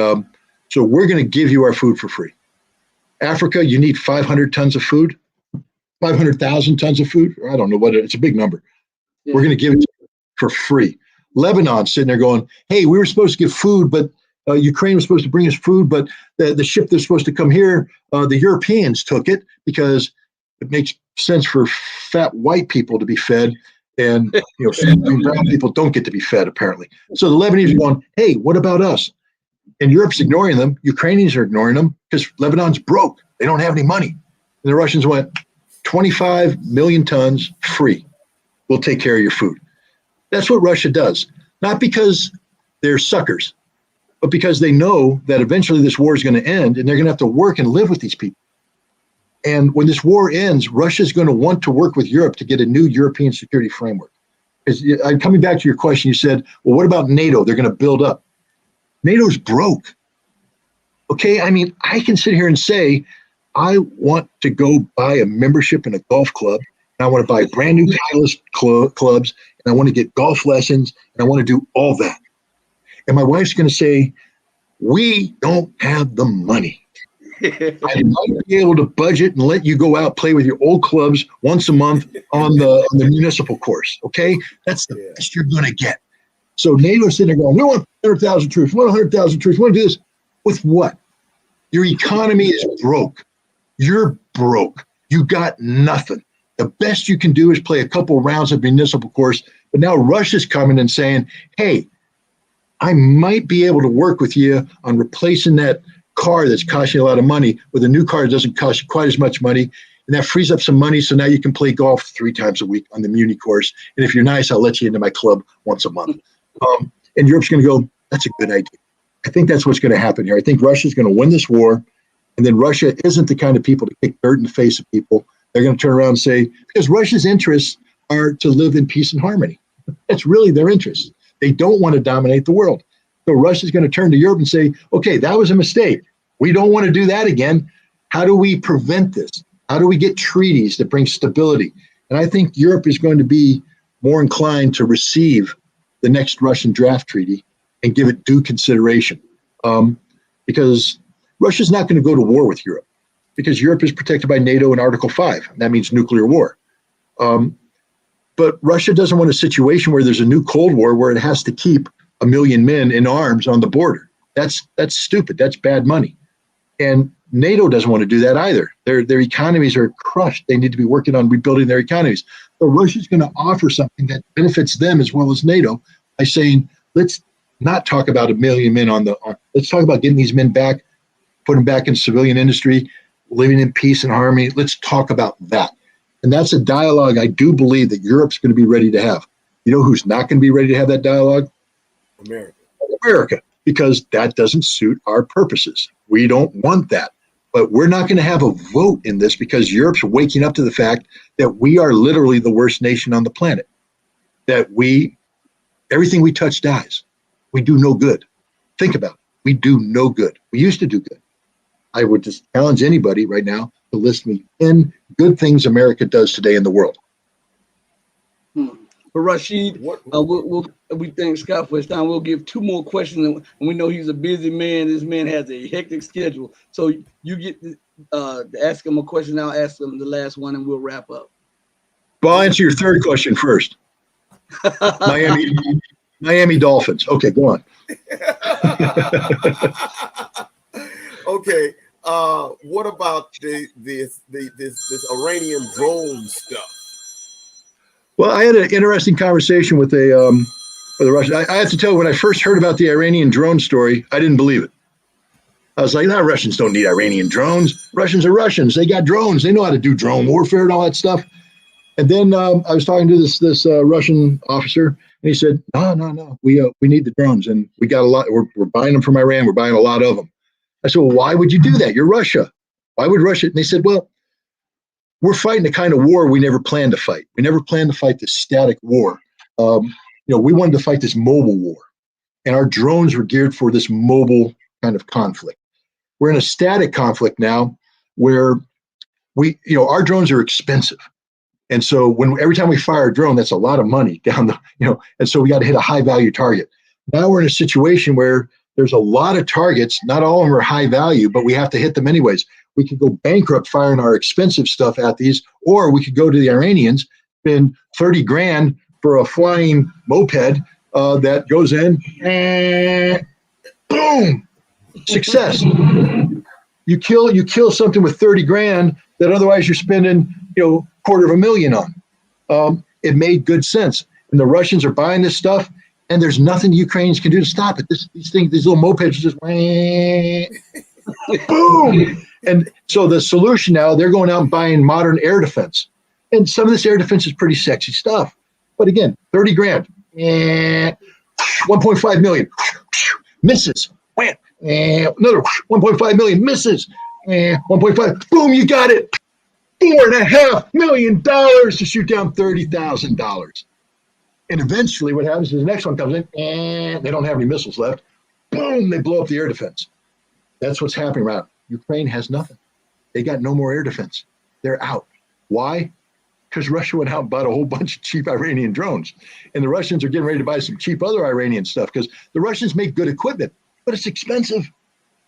Speaker 2: so we're going to give you our food for free. Africa, you need 500 tons of food, 500,000 tons of food. Or I don't know what it's a big number. Yeah. We're going to give it for free. Lebanon sitting there going, hey, we were supposed to give food, but Ukraine was supposed to bring us food, but the ship that's supposed to come here, the Europeans took it because it makes sense for fat white people to be fed, and brown people don't get to be fed apparently. So the Lebanese are going, hey, what about us? And Europe's ignoring them. Ukrainians are ignoring them because Lebanon's broke. They don't have any money. And the Russians went, 25 million tons free. We'll take care of your food. That's what Russia does, not because they're suckers, but because they know that eventually this war is going to end and they're going to have to work and live with these people. And when this war ends, Russia's going to want to work with Europe to get a new European security framework. Coming back to your question, you said, well, what about NATO? They're going to build up. NATO's broke. Okay, I mean, I can sit here and say, I want to go buy a membership in a golf club, and I want to buy brand new Titleist clubs, and I want to get golf lessons, and I want to do all that. And my wife's going to say, we don't have the money. I might be able to budget and let you go out play with your old clubs once a month on the municipal course. Okay, that's the best you're going to get. So NATO's sitting there going, we want 100,000 troops, we want 100,000 troops, we want to do this. With what? Your economy is broke. You're broke. You got nothing. The best you can do is play a couple of rounds of municipal course. But now Russia's coming and saying, hey, I might be able to work with you on replacing that car that's costing you a lot of money with a new car that doesn't cost you quite as much money. And that frees up some money. So now you can play golf 3 times a week on the Muni course. And if you're nice, I'll let you into my club once a month. And Europe's going to go, that's a good idea. I think that's what's going to happen here. I think Russia's going to win this war. And then Russia isn't the kind of people to kick dirt in the face of people. They're going to turn around and say, because Russia's interests are to live in peace and harmony. That's really their interests. They don't want to dominate the world. So Russia's going to turn to Europe and say, okay, that was a mistake. We don't want to do that again. How do we prevent this? How do we get treaties that bring stability? And I think Europe is going to be more inclined to receive the next Russian draft treaty and give it due consideration. Because Russia's not going to go to war with Europe, because Europe is protected by NATO in Article 5. And that means nuclear war. But Russia doesn't want a situation where there's a new Cold War where it has to keep 1 million men in arms on the border. That's stupid. That's bad money. And NATO doesn't want to do that either. Their economies are crushed. They need to be working on rebuilding their economies. So Russia's going to offer something that benefits them as well as NATO by saying, let's not talk about 1 million men let's talk about getting these men back, put them back in civilian industry, living in peace and harmony. Let's talk about that. And that's a dialogue I do believe that Europe's going to be ready to have. You know who's not going to be ready to have that dialogue? America, because that doesn't suit our purposes. We don't want that. But we're not going to have a vote in this because Europe's waking up to the fact that we are literally the worst nation on the planet. That everything we touch dies. We do no good. Think about it. We do no good. We used to do good. I would just challenge anybody right now to list me 10 good things America does today in the world.
Speaker 1: But Rashid, we thank Scott for his time. We'll give 2 more questions, and we know he's a busy man. This man has a hectic schedule. So you get to ask him a question. I'll ask him the last one, and we'll wrap up.
Speaker 2: Well, I'll answer your third question first. Miami Dolphins. Okay, go on.
Speaker 3: Okay. What about this Iranian drone stuff?
Speaker 2: Well, I had an interesting conversation with the Russian. I have to tell you, when I first heard about the Iranian drone story, I didn't believe it. I was like, no, Russians don't need Iranian drones. Russians are Russians. They got drones. They know how to do drone warfare and all that stuff. And then I was talking to this Russian officer, and he said, no, we need the drones, and we got a lot. We're buying them from Iran. We're buying a lot of them. I said, well, why would you do that? You're Russia. Why would Russia? And they said, well, we're fighting the kind of war we never planned to fight. We never planned to fight this static war. We wanted to fight this mobile war, and our drones were geared for this mobile kind of conflict. We're in a static conflict now, where our drones are expensive, and so every time we fire a drone, that's a lot of money down and so we got to hit a high value target. Now we're in a situation where there's a lot of targets. Not all of them are high value, but we have to hit them anyways. We could go bankrupt firing our expensive stuff at these, or we could go to the Iranians, spend 30 grand for a flying moped that goes in, and boom, success. You kill something with 30 grand that otherwise you're spending, $250,000 on. It made good sense. And the Russians are buying this stuff, and there's nothing the Ukrainians can do to stop it. These little mopeds just boom. And so the solution now, they're going out and buying modern air defense. And some of this air defense is pretty sexy stuff. But again, 30 grand, 1.5 million, misses. Another 1.5 million, misses. 1.5, boom, you got it. $4.5 million to shoot down $30,000. And eventually what happens is the next one comes in, and they don't have any missiles left. Boom, they blow up the air defense. That's what's happening right now. Ukraine has nothing. They got no more air defense. They're out. Why? Because Russia went out and bought a whole bunch of cheap Iranian drones. And the Russians are getting ready to buy some cheap other Iranian stuff because the Russians make good equipment, but it's expensive.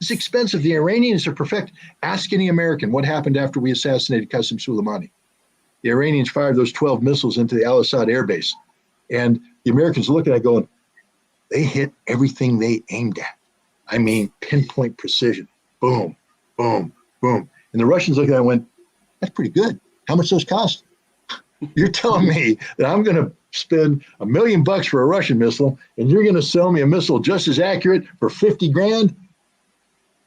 Speaker 2: It's expensive. The Iranians are perfect. Ask any American what happened after we assassinated Qasem Soleimani. The Iranians fired those 12 missiles into the Al-Assad air base. And the Americans looking at it going, they hit everything they aimed at. I mean, pinpoint precision. Boom, boom, boom. And the Russians looking at it and went, that's pretty good. How much those cost? You're telling me that I'm going to spend $1 million for a Russian missile and you're going to sell me a missile just as accurate for 50 grand?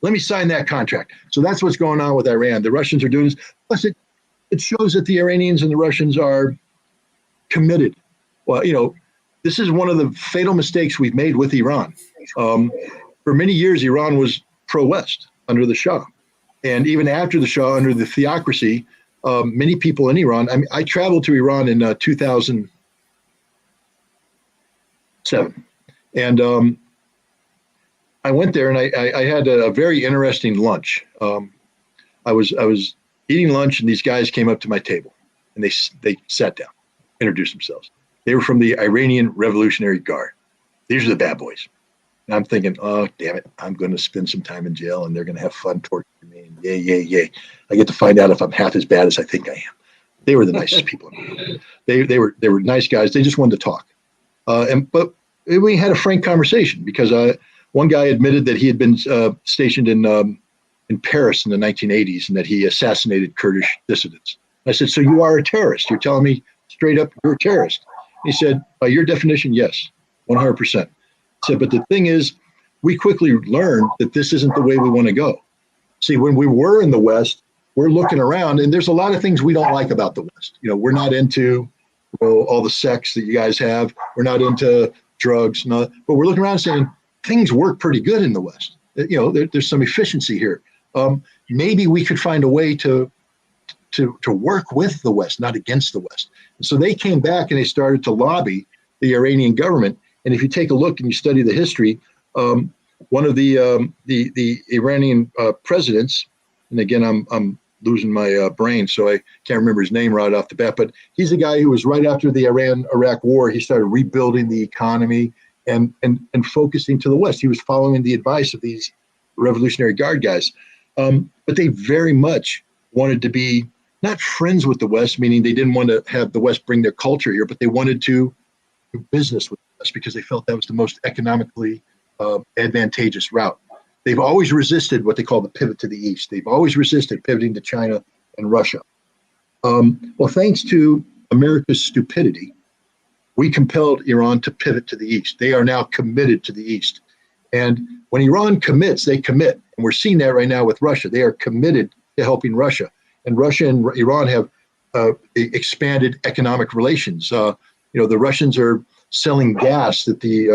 Speaker 2: Let me sign that contract. So that's what's going on with Iran. The Russians are doing this. Plus, it shows that the Iranians and the Russians are committed. Well, you know, this is one of the fatal mistakes we've made with Iran. For many years, Iran was pro-West under the Shah. And even after the Shah, under the theocracy, many people in Iran, I mean, I traveled to Iran in 2007. And I went there and I had a very interesting lunch. I was eating lunch and these guys came up to my table and they sat down, introduced themselves. They were from the Iranian Revolutionary Guard. These are the bad boys. And I'm thinking, oh, damn it, I'm going to spend some time in jail and they're going to have fun torturing me. And yay. I get to find out if I'm half as bad as I think I am. They were the nicest people. They were nice guys. They just wanted to talk. But we had a frank conversation because one guy admitted that he had been stationed in Paris in the 1980s and that he assassinated Kurdish dissidents. I said, so you are a terrorist? You're telling me straight up you're a terrorist? He said, by your definition, yes, 100%. I said, but the thing is, we quickly learned that this isn't the way we want to go. See, when we were in the West, we're looking around and there's a lot of things we don't like about the West. You know, we're not into all the sex that you guys have. We're not into drugs, but we're looking around saying things work pretty good in the West. You know, there's some efficiency here. Maybe we could find a way to work with the West, not against the West. And so they came back and they started to lobby the Iranian government. And if you take a look and you study the history, one of the Iranian presidents, and again, I'm losing my brain, so I can't remember his name right off the bat, but he's the guy who was right after the Iran-Iraq war. He started rebuilding the economy and focusing to the West. He was following the advice of these Revolutionary Guard guys. But they very much wanted to be not friends with the West, meaning they didn't want to have the West bring their culture here, but they wanted to do business with us because they felt that was the most economically advantageous route. They've always resisted what they call the pivot to the East. They've always resisted pivoting to China and Russia. Well, thanks to America's stupidity, we compelled Iran to pivot to the East. They are now committed to the East. And when Iran commits, they commit. And we're seeing that right now with Russia. They are committed to helping Russia. And Russia and Iran have expanded economic relations. The Russians are selling gas that the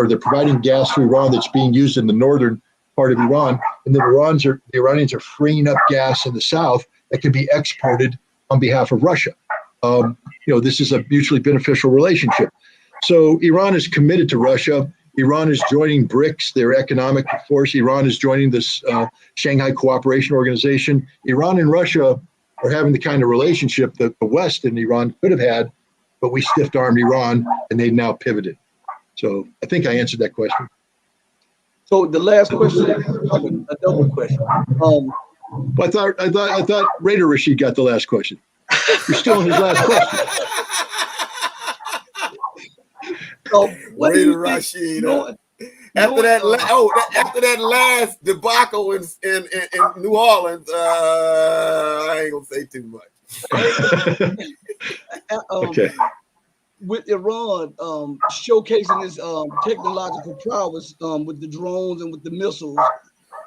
Speaker 2: they're providing gas to Iran that's being used in the northern part of Iran, and the Iranians are freeing up gas in the south that can be exported on behalf of Russia. This is a mutually beneficial relationship. So Iran is committed to Russia. Iran is joining BRICS, their economic force. Iran is joining this Shanghai Cooperation Organization. Iran and Russia are having the kind of relationship that the West and Iran could have had, but we stiff-armed Iran, and they've now pivoted. So I think I answered that question.
Speaker 1: So the last question, a double question.
Speaker 2: I thought Raider Rashid got the last question. You're still in his last question.
Speaker 3: Raider Rashid. After that last debacle in New Orleans, I ain't gonna say too much.
Speaker 2: Okay.
Speaker 1: With Iran showcasing its technological prowess with the drones and with the missiles,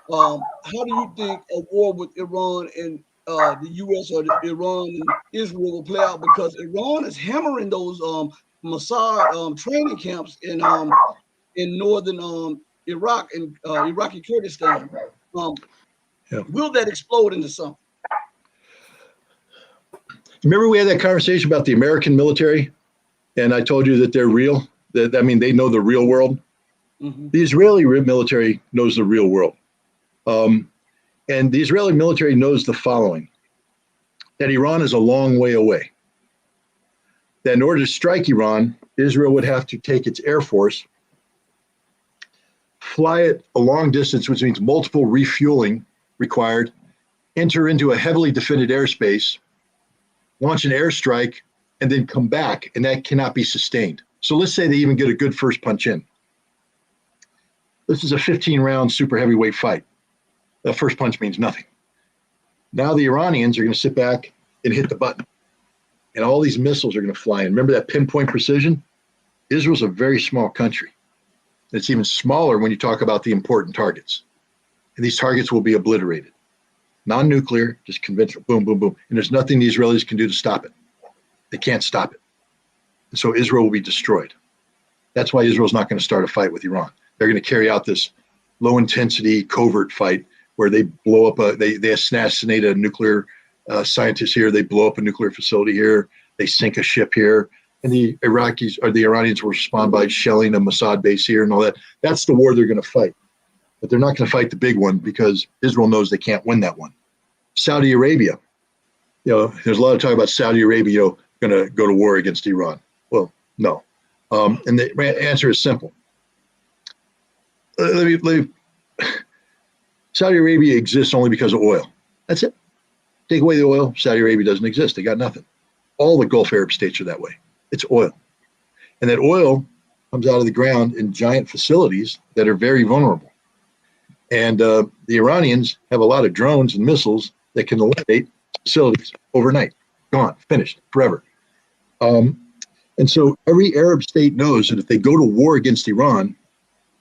Speaker 1: how do you think a war with Iran and the U.S. or Iran and Israel will play out? Because Iran is hammering those Mossad training camps in northern Iraq and Iraqi Kurdistan. Will that explode into something?
Speaker 2: Remember we had that conversation about the American military, and I told you that they're real. They know the real world. Mm-hmm. The Israeli military knows the real world. And the Israeli military knows the following, that Iran is a long way away. That in order to strike Iran, Israel would have to take its air force, fly it a long distance, which means multiple refueling required, enter into a heavily defended airspace, launch an airstrike, and then come back, and that cannot be sustained. So let's say they even get a good first punch in. This is a 15-round super heavyweight fight. That first punch means nothing. Now the Iranians are going to sit back and hit the button, and all these missiles are going to fly in. Remember that pinpoint precision? Israel's a very small country. It's even smaller when you talk about the important targets. And these targets will be obliterated. Non-nuclear, just conventional, boom, boom, boom. And there's nothing the Israelis can do to stop it. They can't stop it. And so Israel will be destroyed. That's why Israel's not going to start a fight with Iran. They're going to carry out this low-intensity covert fight where they blow up, they assassinate a nuclear scientist here, they blow up a nuclear facility here, they sink a ship here, and the Iraqis or the Iranians will respond by shelling a Mossad base here and all that. That's the war they're going to fight. But they're not going to fight the big one because Israel knows they can't win that one. Saudi Arabia, there's a lot of talk about Saudi Arabia, going to go to war against Iran. Well, no. And the answer is simple. Saudi Arabia exists only because of oil. That's it. Take away the oil, Saudi Arabia doesn't exist. They got nothing. All the Gulf Arab states are that way. It's oil. And that oil comes out of the ground in giant facilities that are very vulnerable. And the Iranians have a lot of drones and missiles that can eliminate facilities overnight. Gone, finished, forever. And so every Arab state knows that if they go to war against Iran,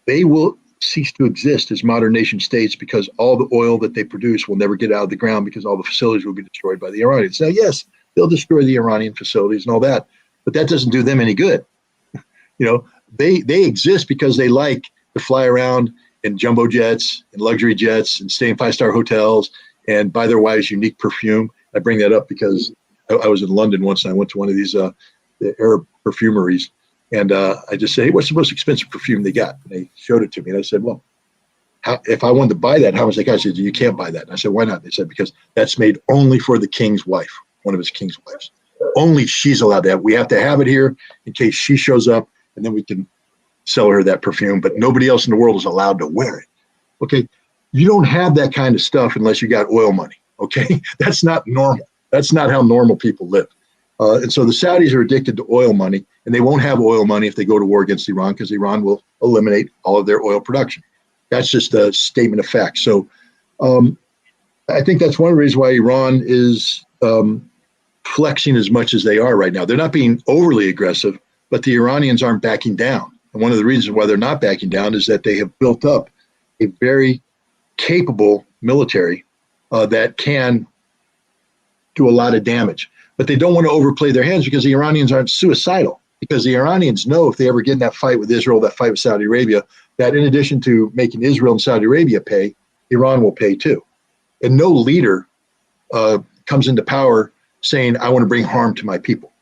Speaker 2: they will cease to exist as modern nation states because all the oil that they produce will never get out of the ground because all the facilities will be destroyed by the Iranians. Now, yes, they'll destroy the Iranian facilities and all that, but that doesn't do them any good. They exist because they like to fly around in jumbo jets and luxury jets and stay in five-star hotels and buy their wives unique perfume. I bring that up because I was in London once and I went to one of these the Arab perfumeries. And I just said, hey, what's the most expensive perfume they got? And they showed it to me. And I said, well, if I wanted to buy that, how much they got? I said, you can't buy that. And I said, why not? They said, because that's made only for the king's wife, one of his king's wives. Only she's allowed to have. We have to have it here in case she shows up, and then we can sell her that perfume. But nobody else in the world is allowed to wear it. Okay, you don't have that kind of stuff unless you got oil money. Okay, that's not normal. That's not how normal people live. And so the Saudis are addicted to oil money, and they won't have oil money if they go to war against Iran because Iran will eliminate all of their oil production. That's just a statement of fact. So I think that's one reason why Iran is flexing as much as they are right now. They're not being overly aggressive, but the Iranians aren't backing down. And one of the reasons why they're not backing down is that they have built up a very capable military that can do a lot of damage. But they don't want to overplay their hands because the Iranians aren't suicidal. Because the Iranians know if they ever get in that fight with Israel, that fight with Saudi Arabia, that in addition to making Israel and Saudi Arabia pay, Iran will pay too. And no leader comes into power saying, I want to bring harm to my people.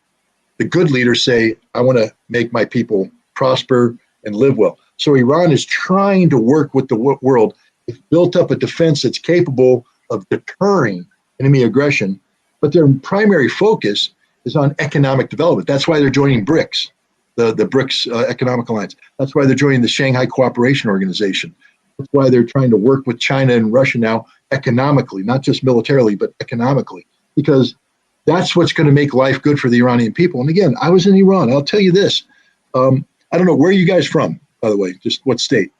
Speaker 2: The good leaders say, I want to make my people prosper and live well. So Iran is trying to work with the world. It's built up a defense that's capable of deterring enemy aggression, but their primary focus is on economic development. That's why they're joining BRICS, the BRICS Economic Alliance. That's why they're joining the Shanghai Cooperation Organization. That's why they're trying to work with China and Russia now economically, not just militarily, but economically, because that's what's going to make life good for the Iranian people. And again, I was in Iran. I'll tell you this. I don't know, where are you guys from, by the way? Just what state?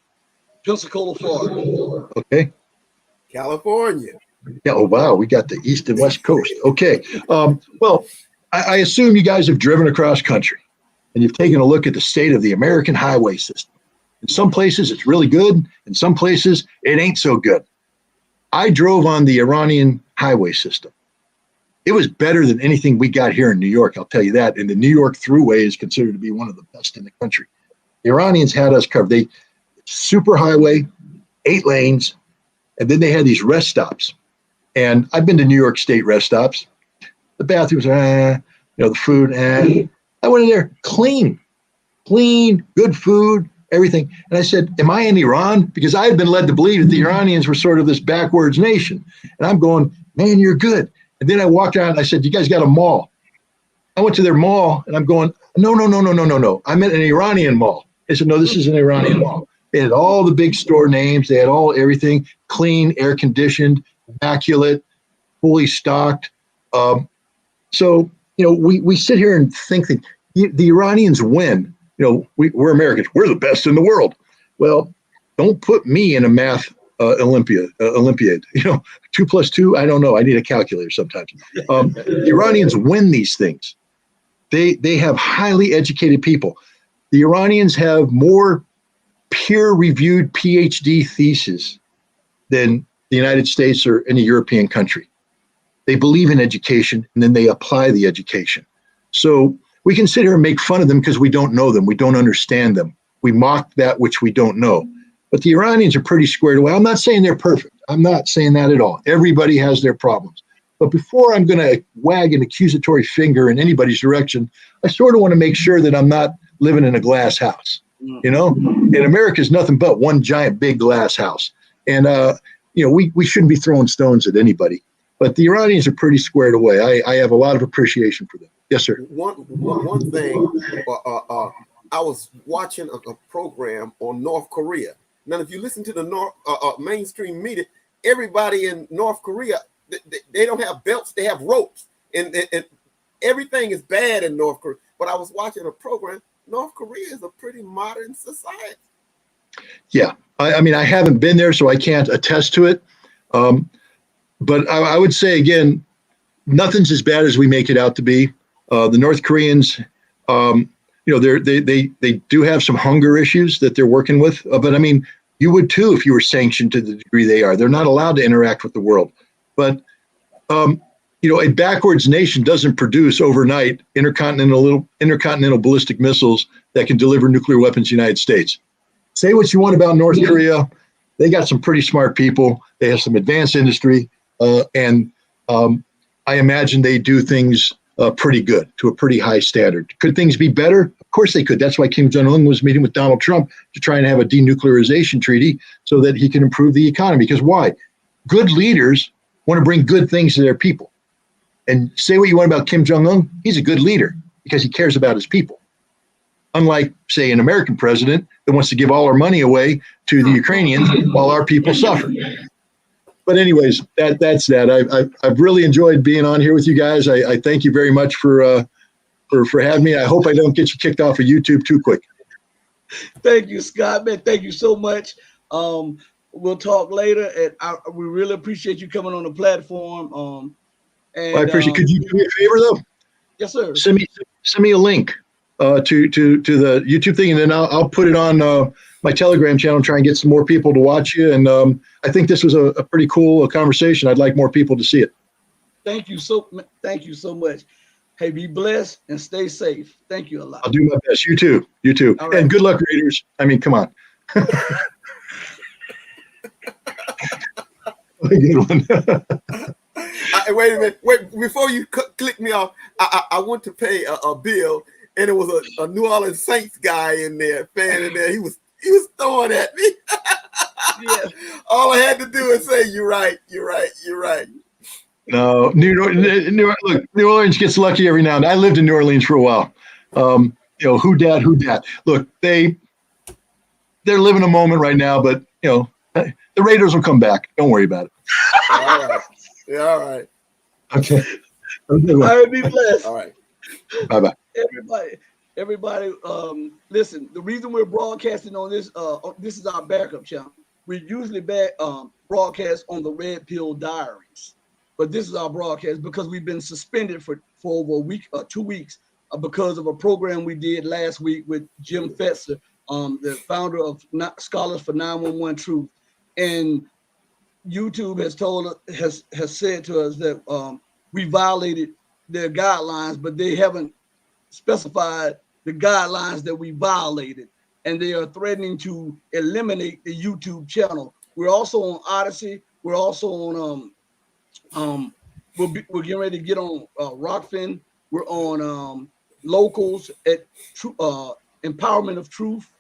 Speaker 1: Pensacola, Florida.
Speaker 2: Okay.
Speaker 3: California.
Speaker 2: Yeah. Oh, wow. We got the East and West Coast. Okay. Well, I assume you guys have driven across country and you've taken a look at the state of the American highway system. In some places, it's really good. In some places, it ain't so good. I drove on the Iranian highway system. It was better than anything we got here in New York, I'll tell you that. And the New York Thruway is considered to be one of the best in the country. The Iranians had us covered. They super highway, 8 lanes, and then they had these rest stops. And I've been to New York State rest stops. The bathrooms, the food, I went in there, clean, good food, everything. And I said, am I in Iran? Because I had been led to believe that the Iranians were sort of this backwards nation. And I'm going, man, you're good. And then I walked out and I said, you guys got a mall. I went to their mall and I'm going, no. I meant an Iranian mall. They said, no, this is an Iranian mall. They had all the big store names. They had everything clean, air conditioned, immaculate, fully stocked. So, we sit here and think that the Iranians win. We're Americans. We're the best in the world. Well, don't put me in a math Olympiad. 2 plus 2, I don't know. I need a calculator sometimes. The Iranians win these things. They have highly educated people. The Iranians have more peer-reviewed PhD theses than the United States or any European country. They believe in education, and then they apply the education. So we can sit here and make fun of them because we don't know them. We don't understand them. We mock that which we don't know. But the Iranians are pretty squared away. I'm not saying they're perfect. I'm not saying that at all. Everybody has their problems. But before I'm going to wag an accusatory finger in anybody's direction, I sort of want to make sure that I'm not living in a glass house. And America is nothing but one giant big glass house. And, we shouldn't be throwing stones at anybody. But the Iranians are pretty squared away. I have a lot of appreciation for them. Yes, sir.
Speaker 3: One thing, I was watching a program on North Korea. Now, if you listen to the mainstream media, everybody in North Korea, they don't have belts, they have ropes. And everything is bad in North Korea. But I was watching a program. North Korea is a pretty modern society.
Speaker 2: Yeah. I mean, I haven't been there, so I can't attest to it. But I would say, again, nothing's as bad as we make it out to be. The North Koreans, they do have some hunger issues that they're working with. But I mean, you would too if you were sanctioned to the degree they are. They're not allowed to interact with the world. But a backwards nation doesn't produce overnight intercontinental ballistic missiles that can deliver nuclear weapons to the United States. Say what you want about North Korea. They got some pretty smart people. They have some advanced industry. And I imagine they do things pretty good to a pretty high standard. Could things be better? Of course they could. That's why Kim Jong-un was meeting with Donald Trump to try and have a denuclearization treaty so that he can improve the economy. Because why? Good leaders want to bring good things to their people. And say what you want about Kim Jong-un, he's a good leader because he cares about his people. Unlike, say, an American president that wants to give all our money away to the Ukrainians while our people suffer. But anyways, that's that. I've really enjoyed being on here with you guys. I thank you very much for having me. I hope I don't get you kicked off of YouTube too quick.
Speaker 1: Thank you, Scott, man. Thank you so much. We'll talk later. And we really appreciate you coming on the platform.
Speaker 2: I appreciate. Could you do me a favor though?
Speaker 1: Yes, sir.
Speaker 2: Send me a link to the YouTube thing, and then I'll put it on my Telegram channel and try and get some more people to watch you. And I think this was a pretty cool conversation. I'd like more people to see it.
Speaker 1: Thank you so much. Hey, be blessed and stay safe. Thank you a lot.
Speaker 2: I'll do my best. You too. Right. And good luck, Raiders. I mean, come on. Good one.
Speaker 3: Wait a minute. Wait, before you click me off, I went to pay a bill, and it was a New Orleans Saints guy in there, fan in there. He was throwing at me.
Speaker 1: Yeah.
Speaker 3: All I had to do is say, "You're right.
Speaker 2: No, New Orleans gets lucky every now and then. I lived in New Orleans for a while. Who dat? Look, they're living a moment right now, but the Raiders will come back. Don't worry about it.
Speaker 3: All right. Yeah, all right.
Speaker 2: Okay.
Speaker 1: All right, be blessed.
Speaker 3: All right.
Speaker 2: Bye-bye.
Speaker 1: Everybody, listen, the reason we're broadcasting on this, this is our backup channel. We usually broadcast on the Red Pill Diaries, but this is our broadcast because we've been suspended for over a week, 2 weeks, because of a program we did last week with Jim Fetzer, the founder of Scholars for 911 Truth. And YouTube has said to us that we violated their guidelines, but they haven't specified the guidelines that we violated, and they are threatening to eliminate the YouTube channel. We're also on Odyssey. We're also on we're getting ready to get on Rockfin. We're on Locals at Empowerment of Truth,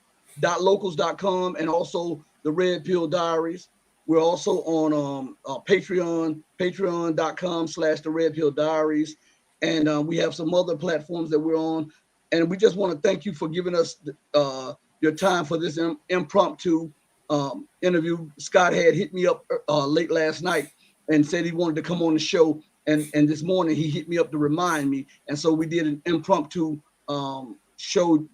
Speaker 1: .locals.com and also the Red Pill Diaries. We're also on Patreon, patreon.com/the Red Pill Diaries. And we have some other platforms that we're on. And we just want to thank you for giving us your time for this impromptu interview. Scott had hit me up late last night and said he wanted to come on the show. And this morning he hit me up to remind me. And so we did an impromptu show,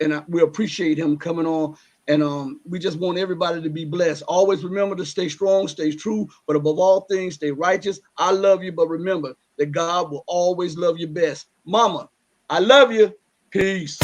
Speaker 1: and we appreciate him coming on. And we just want everybody to be blessed. Always remember to stay strong, stay true, but above all things, stay righteous. I love you, but remember that God will always love you best. Mama, I love you. Peace.